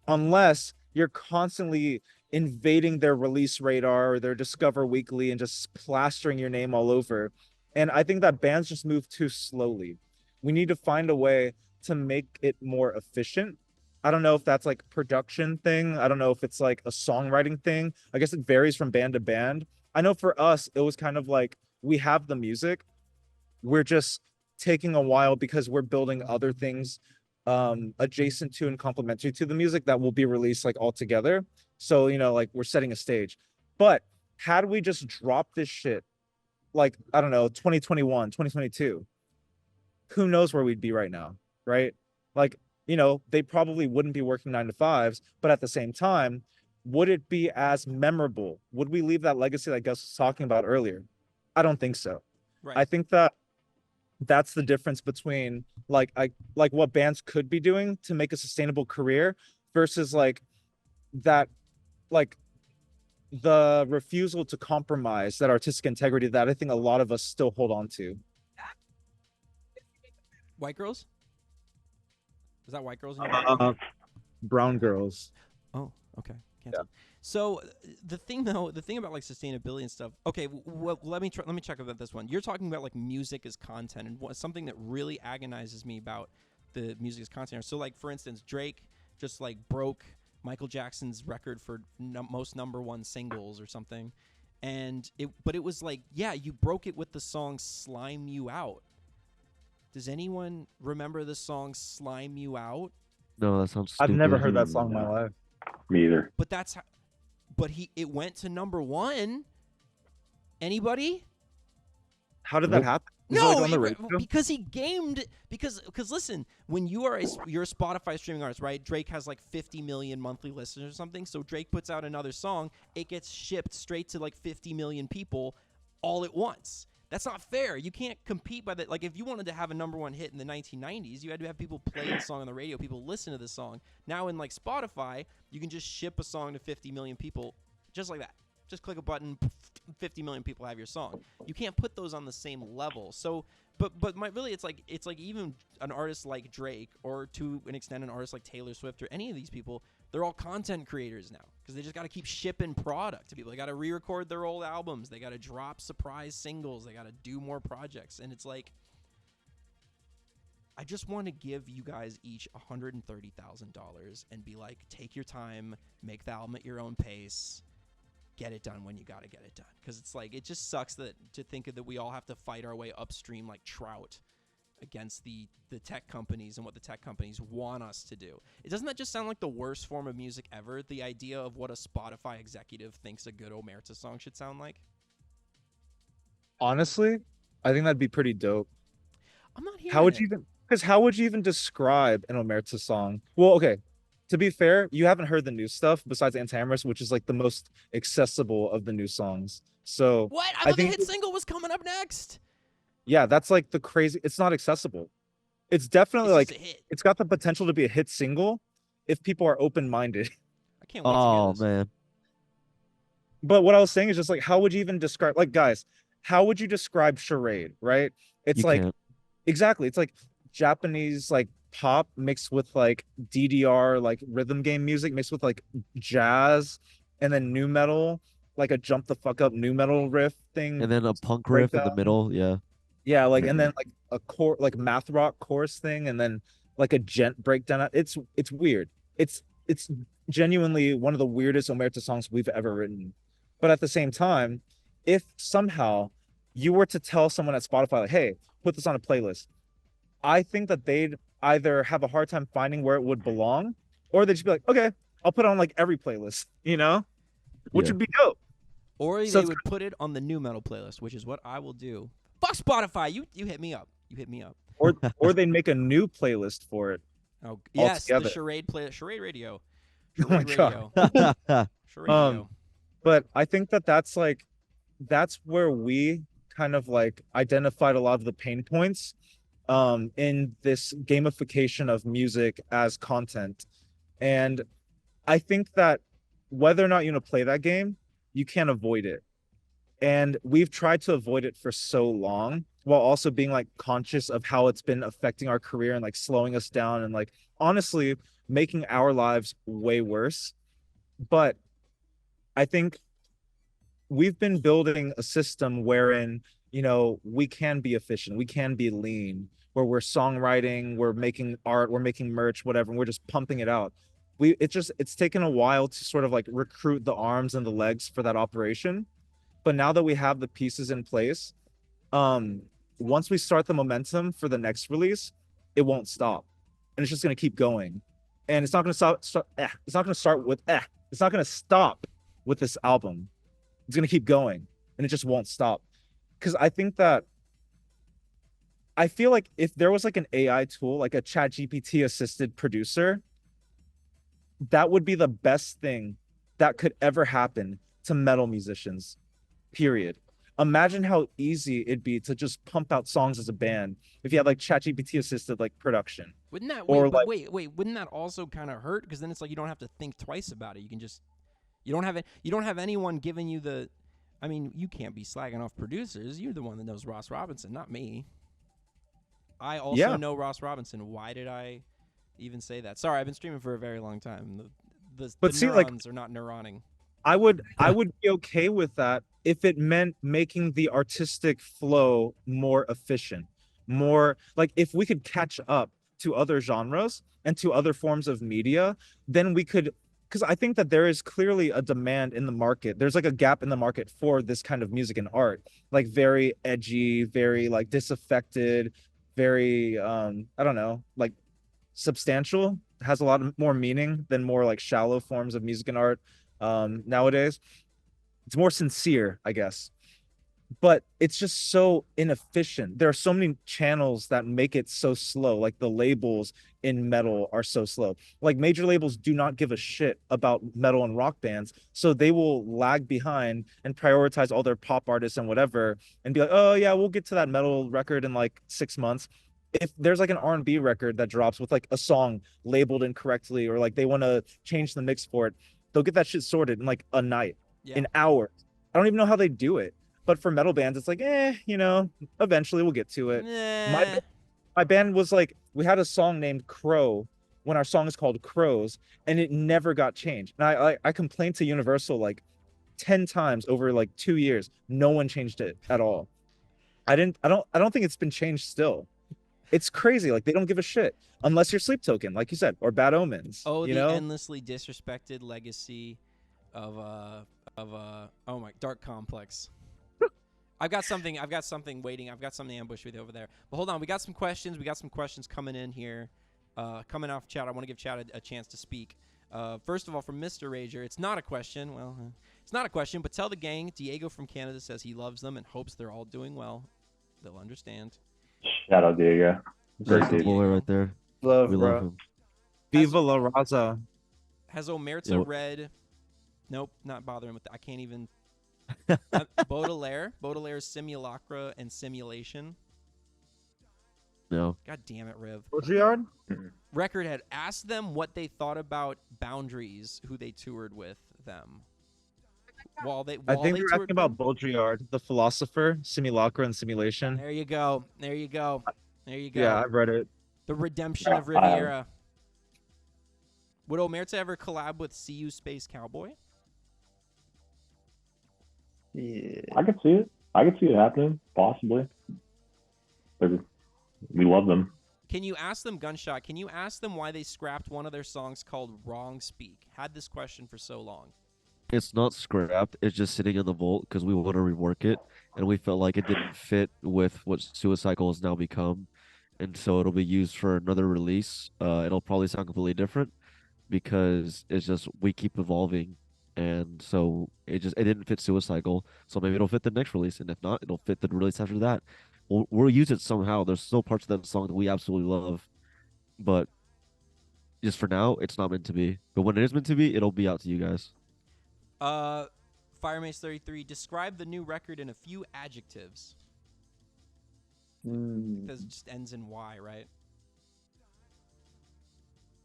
unless you're constantly invading their release radar or their Discover Weekly and just plastering your name all over. And I think that bands just move too slowly. We need to find a way to make it more efficient. I don't know if that's like production thing. I don't know if it's like a songwriting thing. I guess it varies from band to band. I know for us, it was kind of like, we have the music. We're just taking a while because we're building other things adjacent to and complementary to the music that will be released like all together. So, like, we're setting a stage. But had we just dropped this shit, like, I don't know, 2021, 2022, who knows where we'd be right now, right? Like, they probably wouldn't be working 9 to 5s, but at the same time, would it be as memorable? Would we leave that legacy like Gus was talking about earlier? I don't think so. Right. I think that that's the difference between like what bands could be doing to make a sustainable career versus like that, like the refusal to compromise that artistic integrity that I think a lot of us still hold on to. White girls? Is that white girls in your Brown girls. Oh, okay. Canceled. Yeah. So the thing about like sustainability and stuff. Okay, well, let me check about this one. You're talking about like music as content, and something that really agonizes me about the music as content. So like, for instance, Drake just like broke Michael Jackson's record for most #1 singles or something, but it was like, yeah, you broke it with the song "Slime You Out." Does anyone remember the song "Slime You Out"? No, that sounds stupid. I've never heard that song in my life. Me either. But it went to #1. Anybody? How did that happen? Is it like on the radio? because he gamed because listen, when you're a Spotify streaming artist, right? Drake has like 50 million monthly listeners or something. So Drake puts out another song, it gets shipped straight to like 50 million people all at once. That's not fair. You can't compete by that. Like if you wanted to have a #1 hit in the 1990s, you had to have people play the song on the radio, people listen to the song. Now in like Spotify, you can just ship a song to 50 million people just like that. Just click a button, 50 million people have your song. You can't put those on the same level. So, but really, it's like even an artist like Drake, or to an extent an artist like Taylor Swift, or any of these people, they're all content creators now because they just got to keep shipping product to people. They got to re-record their old albums. They got to drop surprise singles. They got to do more projects, and it's like, I just want to give you guys each $130,000 and be like, take your time, make the album at your own pace. Get it done when you got to get it done. Because it's like, it just sucks to think that we all have to fight our way upstream like trout against the tech companies and what the tech companies want us to do. Doesn't that just sound like the worst form of music ever? The idea of what a Spotify executive thinks a good Omerta song should sound like? Honestly, I think that'd be pretty dope. I'm not hearing How would it. you even? Because how would you even describe an Omerta song? Well, okay. To be fair, you haven't heard the new stuff besides Anti-Amorous, which is like the most accessible of the new songs. So What? I I thought the think hit single was coming up next. yeah, that's like the crazy. It's not accessible. It's definitely It's just like a hit. it's got the potential to be a hit single if people are open-minded. I can't wait to hear Oh this. man, But what I was saying is just like, how would you even describe, like, guys, how would you describe Charade, right? It's you like, can't. exactly. It's like Japanese, like pop mixed with like DDR, like rhythm game music mixed with like jazz and then new metal, like a jump the fuck up new metal riff thing. And then a punk riff in the Breakdown. middle. Yeah. Yeah, like, and then like a core, like math rock chorus thing, and then like a gent breakdown. It's weird. It's genuinely one of the weirdest Omerta songs we've ever written. But at the same time, if somehow you were to tell someone at Spotify, like, hey, put this on a playlist, I think that they'd either have a hard time finding where it would belong, or they'd just be like, okay, I'll put it on like every playlist, which Yeah. would be dope. Or So they it's would put it on the new metal playlist, which is what I will do. Fuck Spotify. You hit me up. You hit me up. or they'd make a new playlist for it. Oh yes, the Altogether. Charade play Charade Radio. Oh my Charade God. Radio. Charade Radio. But I think that that's where we kind of like identified a lot of the pain points in this gamification of music as content. And I think that whether or not you want to play that game, you can't avoid it. And we've tried to avoid it for so long while also being like conscious of how it's been affecting our career and like slowing us down and like honestly making our lives way worse. But I think we've been building a system wherein, we can be efficient, we can be lean, where we're songwriting, we're making art, we're making merch, whatever, and we're just pumping it out. It's taken a while to sort of like recruit the arms and the legs for that operation. But now that we have the pieces in place, once we start the momentum for the next release, it won't stop. And it's just going to keep going. And it's not going to it's not going to start with it's not going to stop with this album. It's going to keep going and it just won't stop. Because I feel like if there was like an AI tool, like a chat GPT assisted producer, that would be the best thing that could ever happen to metal musicians, period. Imagine how easy it'd be to just pump out songs as a band if you had like chat GPT assisted like production. Wouldn't that Or wait, wouldn't that also kind of hurt? Because then it's like you don't have to think twice about it. You can just you don't have anyone giving you the. I mean, you can't be slagging off producers. You're the one that knows Ross Robinson, not me. I also know Ross Robinson. Why did I even say that? Sorry, I've been streaming for a very long time. The neurons are not neuroning. I would be okay with that if it meant making the artistic flow more efficient, more like if we could catch up to other genres and to other forms of media, then we could, because I think that there is clearly a demand in the market. There's like a gap in the market for this kind of music and art, like very edgy, very like disaffected, very I don't know, like substantial, has a lot more meaning than more like shallow forms of music and art nowadays. It's more sincere, I guess. but it's just so inefficient. There are so many channels that make it so slow. Like the labels in metal are so slow. Like major labels do not give a shit about metal and rock bands, so they will lag behind and prioritize all their pop artists and whatever, and be like, oh yeah, we'll get to that metal record in like 6 months. If there's like an R&B record that drops with like a song labeled incorrectly, or like they want to change the mix for it, they'll get that shit sorted in like a night, Yeah. an hour. I don't even know how they do it. But for metal bands, it's like, eventually we'll get to it. My Nah. my band was like, we had a song named Crow when our song is called Crows, and it never got changed. And I complained to Universal like 10 times over like 2 years. No one changed it at all. I don't think it's been changed still. It's crazy. Like they don't give a shit unless you're Sleep Token, like you said, or Bad Omens. Oh, You the know? endlessly disrespected legacy of oh my Dark Complex. I've got something waiting. I've got something ambushed with you over there. But hold on, we got some questions. We got some questions coming in here. Coming off chat. I want to give chat a chance to speak. First of all, from Mr. Rager, it's not a question. Well, it's not a question, but tell the gang. Diego from Canada says he loves them and hopes they're all doing well. They'll understand. Shout out Diego. Great That's the dude. boy Diego. right there. Love, We bro. love him. Viva la Raza. Has Omerta Yo. read? Nope, not bothering with that. I can't even. Baudelaire's Simulacra and Simulation. No. God damn it, Riv. Baudrillard? Record had asked them what they thought about Boundaries, who they toured with them. I think they they're toured asking about them? Baudrillard, the philosopher, Simulacra and Simulation. There you go. There you go. There you go. Yeah, I've read it. The redemption of I have. Riviera. Would Omerta ever collab with CU Space Cowboy? Yeah. I could see it. I could see it happening, possibly. We love them. Can you ask them, Gunshot, can you ask them why they scrapped one of their songs called Wrong Speak? Had this question for so long. It's not scrapped. It's just sitting in the vault because we want to rework it, and we felt like it didn't fit with what Suicycle has now become, and so it'll be used for another release. It'll probably sound completely different because it's just we keep evolving, and so it didn't fit Suicycle. So maybe it'll fit the next release, and if not, it'll fit the release after that. We'll use it somehow. There's still parts of that song that we absolutely love, but just for now, it's not meant to be. But when it is meant to be, it'll be out to you guys. Firemace33, describe the new record in a few adjectives. Because it just ends in Y, right?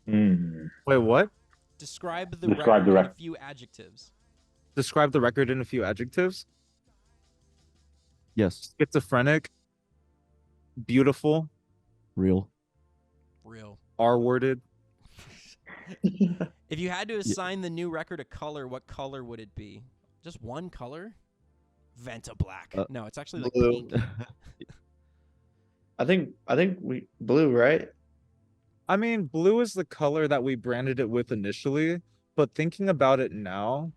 Wait, what? Describe the Describe record the in a record. few adjectives. Describe the record in a few adjectives. Yes, Schizophrenic, beautiful, real. Real. R-worded. If you had to assign the new record a color, what color would it be? Just one color? Venta Black. No, it's actually like Blue. pink. I think we blue, right? I mean, blue is the color that we branded it with initially, but thinking about it now,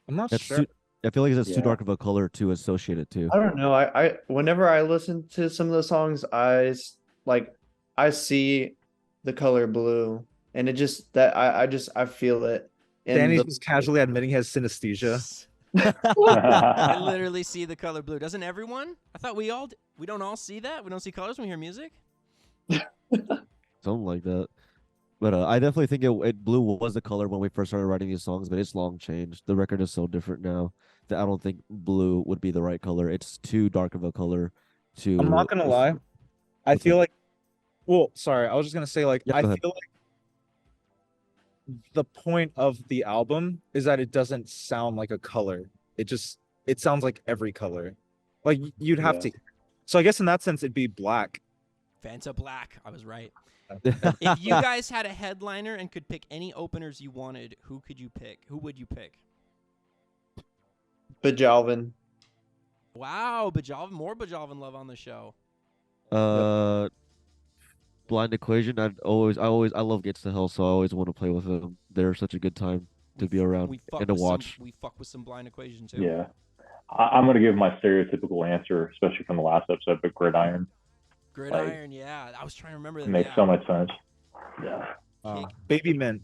I'm not That's sure. I feel like it's too Yeah. dark of a color to associate it to. I don't know. I whenever I listen to some of the songs, I see the color blue, and it just that I feel it. in Danny's the- just casually admitting he has synesthesia. I literally see the color blue. Doesn't everyone? I thought we don't all see that? We don't see colors when we hear music? Something like that. But I definitely think blue was the color when we first started writing these songs, but it's long changed. The record is so different now that I don't think blue would be the right color. It's too dark of a color to. I'm not gonna lie. I What's feel up? like, well, sorry, I was just gonna say like Yeah, I go ahead. feel like the point of the album is that it doesn't sound like a color. It sounds like every color. Like you'd have Yeah. to. So I guess in that sense it'd be black. Vanta Black. I was right. If you guys had a headliner and could pick any openers you wanted, who could you pick? Who would you pick? Bajalvin. Wow, more Bajalvin love on the show. Blind Equation. I love Gates to Hell, so I always want to play with them. They're such a good time to be around and to watch. We fuck with some Blind Equation too. Yeah. I'm going to give my stereotypical answer, especially from the last episode, but Gridiron. Gridiron, yeah. I was trying to remember It that. makes Yeah. so much sense. Yeah. Baby Mint.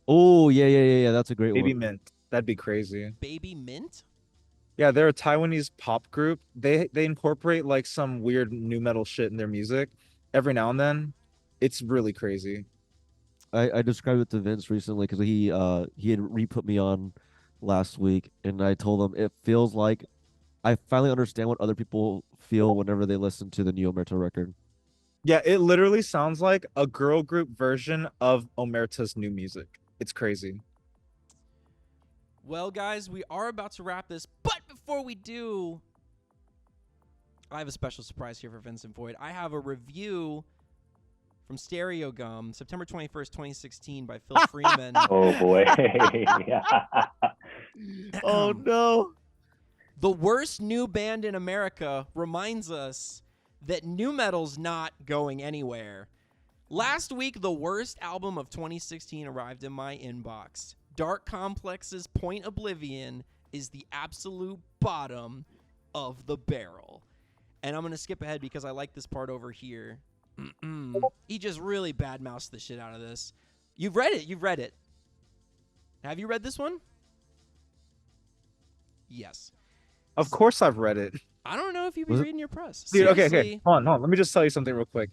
Oh yeah. That's a great Baby one. Mint. That'd be crazy. Baby Mint? Yeah, they're a Taiwanese pop group. They incorporate like some weird new metal shit in their music every now and then. It's really crazy. I described it to Vince recently because he had re-put me on last week, and I told him it feels like I finally understand what other people feel whenever they listen to the new Omerta record. Yeah, it literally sounds like a girl group version of Omerta's new music. It's crazy. Well, guys, we are about to wrap this, but before we do, I have a special surprise here for Vincent Void. I have a review from Stereo Gum, September 21st, 2016, by Phil Freeman. Oh boy. Oh no. The worst new band in America reminds us that new metal's not going anywhere. Last week, the worst album of 2016 arrived in my inbox. Dark Complex's Point Oblivion is the absolute bottom of the barrel. And I'm going to skip ahead because I like this part over here. He just really badmouthed the shit out of this. You've read it. Have you read this one? Yes. Of course I've read it. I don't know if you've been reading your press. Dude, okay. Seriously. Hold on. Let me just tell you something real quick.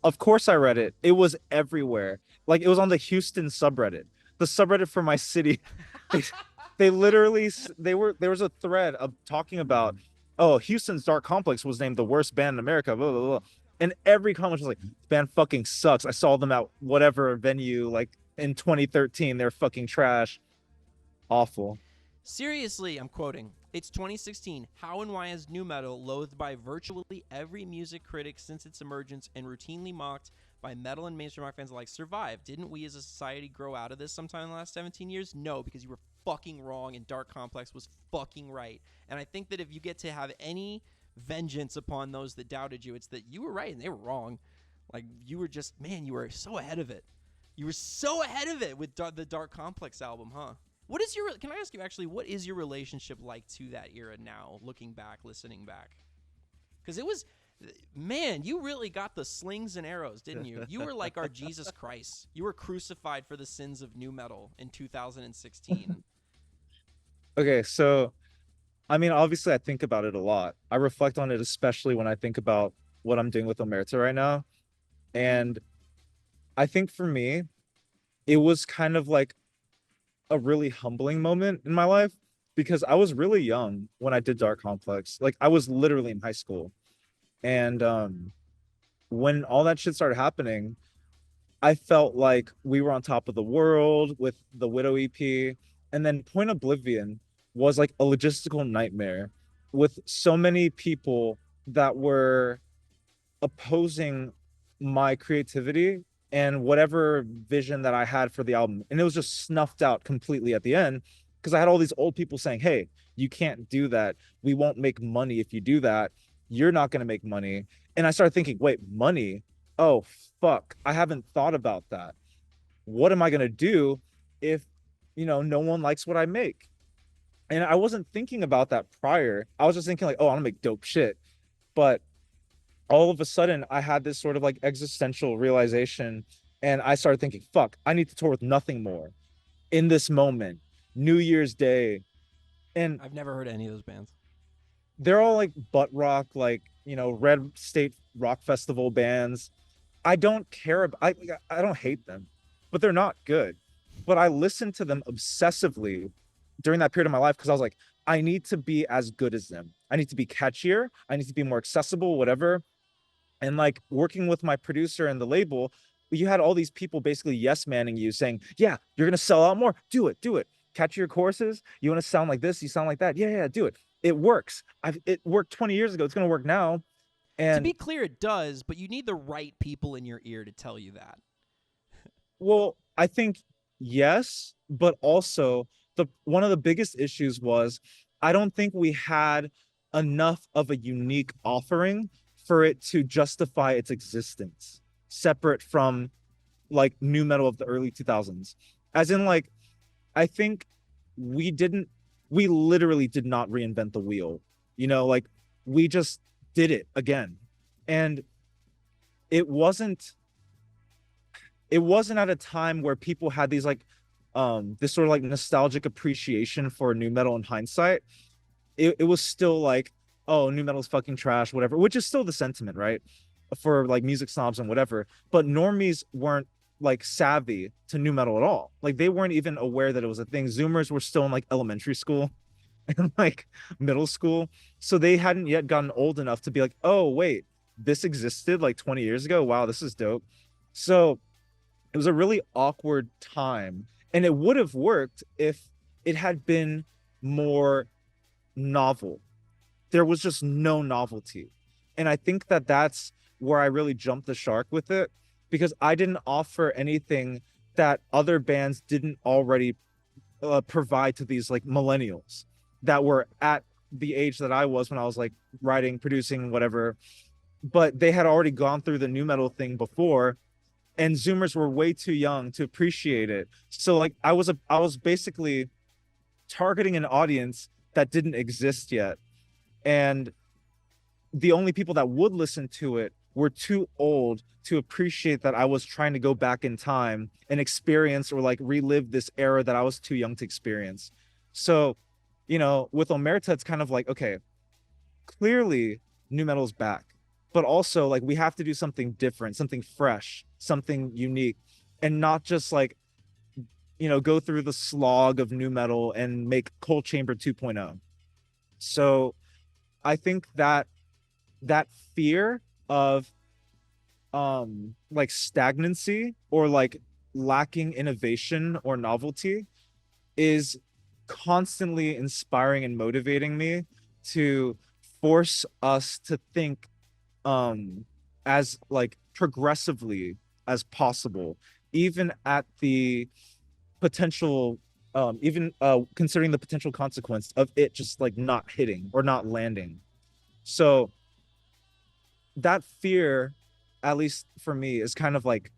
Of course I read it. It was everywhere. Like it was on the Houston subreddit. The subreddit for my city. They literally there was a thread of talking about, oh, Houston's Dark Complex was named the worst band in America, blah blah blah. And every comment was like, this band fucking sucks. I saw them at whatever venue like in 2013. They're fucking trash. Awful. Seriously, I'm quoting. It's 2016. How and why is nu metal loathed by virtually every music critic since its emergence and routinely mocked by metal and mainstream rock fans alike survive? Didn't we as a society grow out of this sometime in the last 17 years? No, because you were fucking wrong and Dark Complex was fucking right. And I think that if you get to have any vengeance upon those that doubted you, it's that you were right and they were wrong. Like, you were just, man, you were so ahead of it. You were so ahead of it with the Dark Complex album, huh? What is your? Can I ask you actually? What is your relationship like to that era now? Looking back, listening back, because it was, man, you really got the slings and arrows, didn't you? You were like our Jesus Christ. You were crucified for the sins of nu metal in 2016. Okay, so I mean, obviously, I think about it a lot. I reflect on it, especially when I think about what I'm doing with Omerta right now, and I think for me, it was kind of like a really humbling moment in my life because I was really young when I did Dark Complex. Like I was literally in high school. And when all that shit started happening, I felt like we were on top of the world with the Widow EP. And then Point Oblivion was like a logistical nightmare with so many people that were opposing my creativity and whatever vision that I had for the album. And it was just snuffed out completely at the end because I had all these old people saying, hey, you can't do that. We won't make money if you do that. You're not going to make money. And I started thinking, wait, money? Oh, fuck. I haven't thought about that. What am I going to do if, no one likes what I make? And I wasn't thinking about that prior. I was just thinking like, oh, I'm going to make dope shit. But all of a sudden I had this sort of like existential realization and I started thinking, fuck, I need to tour with Nothing More in this moment, New Year's Day. And I've never heard any of those bands. They're all like butt rock, like, Red State Rock Festival bands. I don't care about, I don't hate them, but they're not good. But I listened to them obsessively during that period of my life because I was like, I need to be as good as them. I need to be catchier. I need to be more accessible, whatever. And like working with my producer and the label, you had all these people basically yes manning you saying, yeah, you're going to sell out more. Do it. Catch your courses. You want to sound like this. You sound like that. Yeah, do it. It works. It worked 20 years ago. It's going to work now. And to be clear, it does, but you need the right people in your ear to tell you that. Well, I think yes, but also one of the biggest issues was I don't think we had enough of a unique offering for it to justify its existence separate from like nu metal of the early 2000s. As in, like, I think we literally did not reinvent the wheel, like we just did it again. And it wasn't at a time where people had these like this sort of like nostalgic appreciation for nu metal in hindsight. it was still like, oh, new metal's fucking trash, whatever, which is still the sentiment, right? For like music snobs and whatever. But normies weren't like savvy to new metal at all. Like they weren't even aware that it was a thing. Zoomers were still in like elementary school and like middle school. So they hadn't yet gotten old enough to be like, oh, wait, this existed like 20 years ago. Wow, this is dope. So it was a really awkward time. And it would have worked if it had been more novel. There was just no novelty. And I think that that's where I really jumped the shark with it, because I didn't offer anything that other bands didn't already provide to these like millennials that were at the age that I was when I was like writing, producing, whatever. But they had already gone through the new metal thing before, and Zoomers were way too young to appreciate it. So like I was basically targeting an audience that didn't exist yet. And the only people that would listen to it were too old to appreciate that I was trying to go back in time and experience or like relive this era that I was too young to experience. So, you know, with Omerta, it's kind of like, okay, clearly new metal's back, but also like we have to do something different, something fresh, something unique, and not just like, you know, go through the slog of new metal and make Cold Chamber 2.0. So I think that that fear of like stagnancy or like lacking innovation or novelty is constantly inspiring and motivating me to force us to think as like progressively as possible, even at the potential even considering the potential consequence of it just like not hitting or not landing. So that fear, at least for me, is kind of like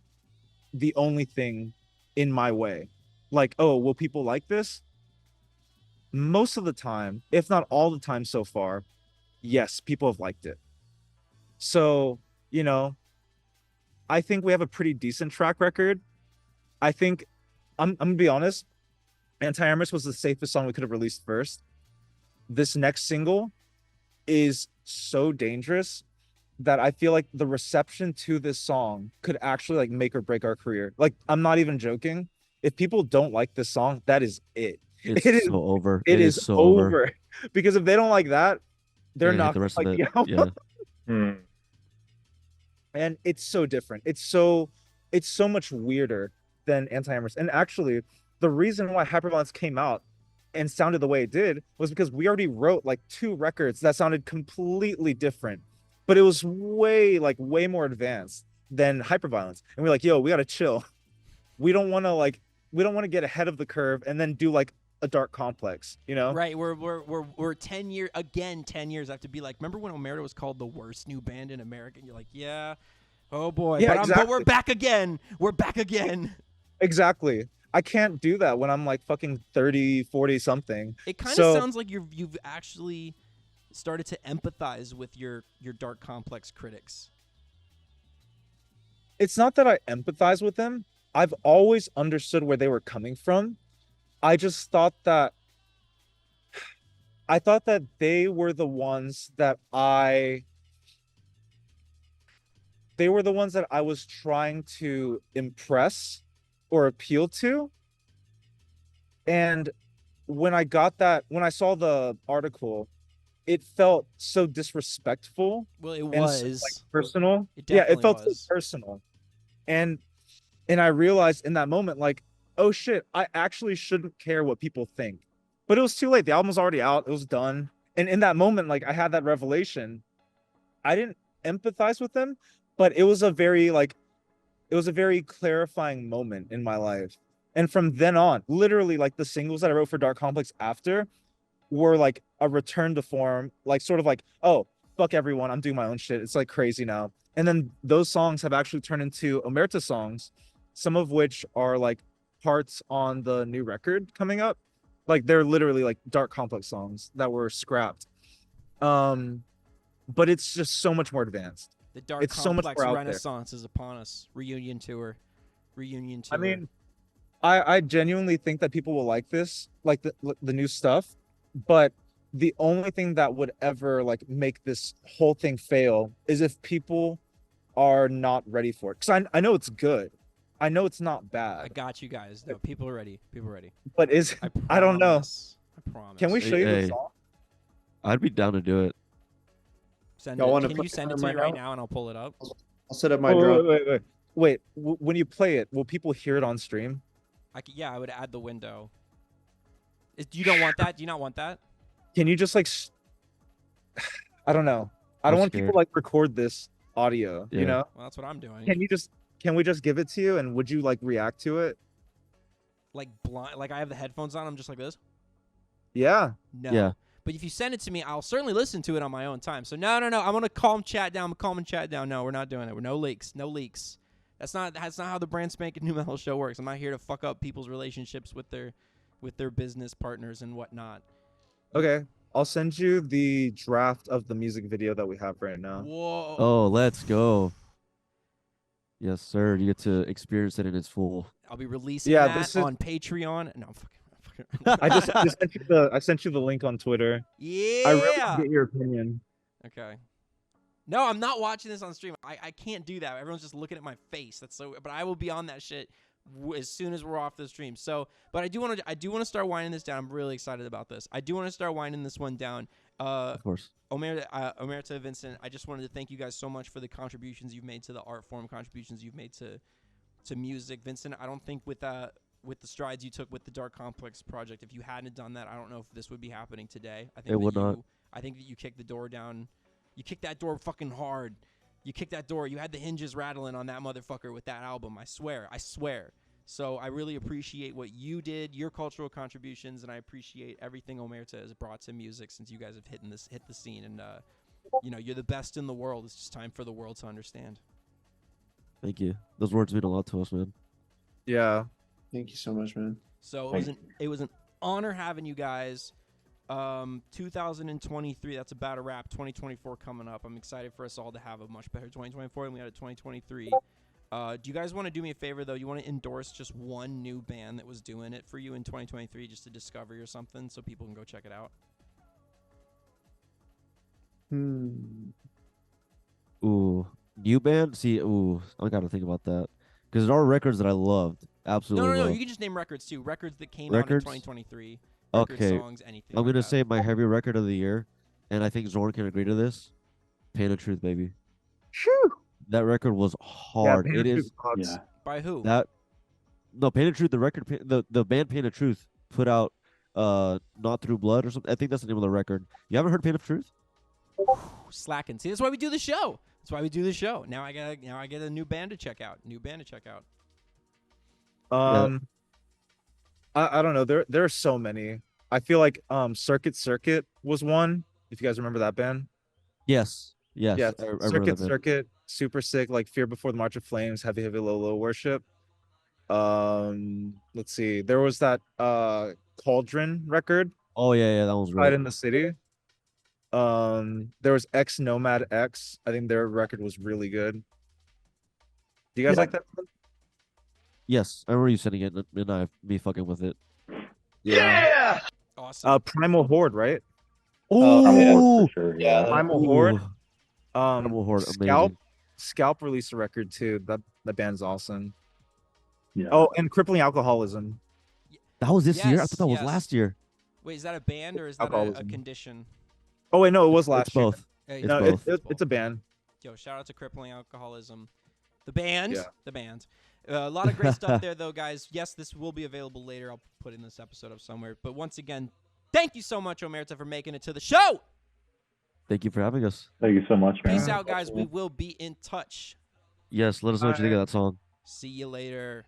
the only thing in my way. Like, oh, will people like this? Most of the time, if not all the time so far, yes, people have liked it. So, you know, I think we have a pretty decent track record. I think I'm gonna be honest, Anti-Armors was the safest song we could have released first. This next single is so dangerous that I feel like the reception to this song could actually like make or break our career. Like, I'm not even joking. If people don't like this song, that is it. It's It is so over. it is so over. Because if they don't like that, they're Yeah, hit not the gonna rest of like it. the album. Yeah. And it's so different. It's so much weirder than Anti-Hammers. And actually, the reason why Hyperviolence came out and sounded the way it did was because we already wrote like 2 records that sounded completely different, but it was way more advanced than Hyperviolence. And we're like, yo, we gotta chill. We don't want to get ahead of the curve and then do like a Dark Complex, you know? Right, we're 10 years again. 10 years. I have to be like, remember when Omerta was called the worst new band in America? And you're like, yeah, oh boy, Yeah, but we're back again. We're back again. Exactly. I can't do that when I'm like fucking 30, 40 something. It kind of sounds like you've actually started to empathize with your Dark Complex critics. It's not that I empathize with them. I've always understood where they were coming from. I just thought that they were the ones that I was trying to impress or appeal to. And when I saw the article, it felt so disrespectful. Well, it and was so, like, personal. It Yeah, definitely it felt was so personal. And I realized in that moment, like, oh shit, I actually shouldn't care what people think. But it was too late. The album was already out. It was done. And in that moment, like, I had that revelation. I didn't empathize with them, but it was a very clarifying moment in my life. And from then on, literally, like, the singles that I wrote for Dark Complex after were like a return to form, like sort of like, oh, fuck everyone, I'm doing my own shit. It's like crazy now. And then those songs have actually turned into Omerta songs, some of which are like parts on the new record coming up. Like, they're literally like Dark Complex songs that were scrapped. But it's just so much more advanced. The Dark It's so much Complex more out Renaissance is upon us. Reunion tour. I mean, I genuinely think that people will like this, like the new stuff, but the only thing that would ever like make this whole thing fail is if people are not ready for it. Because I know it's good. I know it's not I bad. got you guys. No, people are ready. People are ready. But is I don't know. I promise. Can we show you the Hey. song? I'd be down to do it. send Y'all it? wanna Can put you send it it to me right right now? now and I'll pull it up? I'll set up my Oh, drone. wait. When you play it, will people hear it on stream? Yeah, I would add the window. You don't want that? Do you not want that? Can you just like I don't know. I I'm don't want scared. people like record this audio, Yeah. you know? Well, that's what I'm doing. Can we just give it to you and would you like react to it? Like blind, like I have the headphones on. I'm just like this. Yeah. No. Yeah. But if you send it to me, I'll certainly listen to it on my own time. So no. I'm gonna calm chat down. I'm calming chat down. No, we're not doing it. We're no leaks. No leaks. That's not how the Brand Spankin' New Metal Show works. I'm not here to fuck up people's relationships with their business partners and whatnot. Okay. I'll send you the draft of the music video that we have right now. Whoa. Oh, let's go. Yes, sir. You get to experience it in its full. I'll be releasing Yeah, that this is- on Patreon. No, I'm fucking. I sent you the link on Twitter. Yeah. I really want to get your opinion. Okay. No, I'm not watching this on stream. I can't do that. Everyone's just looking at my face. That's so. But I will be on that shit as soon as we're off the stream. So, but I do want to start winding this down. I'm really excited about this. I do want to start winding this one down. Of course. Omerta, Vincent, I just wanted to thank you guys so much for the contributions you've made to the art form, contributions you've made to music. Vincent, I don't think with the strides you took with the Dark Complex project, if you hadn't done that, I don't know if this would be happening today. I think It would not. I think that you kicked the door down. You kicked that door fucking hard. You kicked that door. You had the hinges rattling on that motherfucker with that album. I swear. So I really appreciate what you did, your cultural contributions, and I appreciate everything Omerta has brought to music since you guys have hit the scene. And you're the best in the world. It's just time for the world to understand. Thank you. Those words mean a lot to us, man. Yeah. Thank you so much, man. So it was an honor having you guys. 2023, that's about a wrap. 2024 coming up. I'm excited for us all to have a much better 2024 than we had a 2023. Do you guys want to do me a favor, though? You want to endorse just one new band that was doing it for you in 2023, just to discovery or something, so people can go check it out? Ooh, new band? See, I gotta think about that. Because there are records that I loved. Absolutely. No. loved. You can just name records, too. Records that came out in Records? 2023. Okay. Songs, anything. I'm like gonna that. say my heavy record of the year, and I think Zorn can agree to this. Pain of Truth, baby. Shoo. That record was hard. Pain It of is Truth sucks. Yeah. By who? that. No, Pain of Truth. The record, the band Pain of Truth put out, Not Through Blood or something. I think that's the name of the record. You haven't heard Pain of Truth? Slacking. See, that's why we do the show. Now I get a new band to check out. I don't know. There are so many. I feel like Circuit was one. If you guys remember that band. Yes. Yeah. I remember that band. Circuit, super sick. Like Fear Before the March of Flames, Heavy Low Low Worship. Let's see. There was that Cauldron record. Oh yeah, that was Right right. in the City. There was X Nomad X. I think their record was really good. Do you guys Yeah. like that? Yes, I remember you sending it, and me fucking with it. Yeah. Awesome. Primal Horde, right? Primal Ooh, Horde for sure. Yeah. Primal Horde. Ooh. Primal Horde, amazing. Scalp released a record too. That band's awesome. Yeah. Oh, and Crippling Alcoholism. That was this year. I Yes, thought that was yes. last year. Wait, is that a band or is that a Alcoholism. condition? Oh wait, no, it was last It's year. both. Hey, It's No, both. it's a band. Yo, shout out to Crippling Alcoholism. The band. Yeah. The band. A lot of great stuff there, though, guys. Yes, this will be available later. I'll put in this episode up somewhere. But once again, thank you so much, Omerta, for making it to the show. Thank you for having us. Thank you so much, man. Peace out, guys. We will be in touch. Yes, let us know what you think of that song. See you later.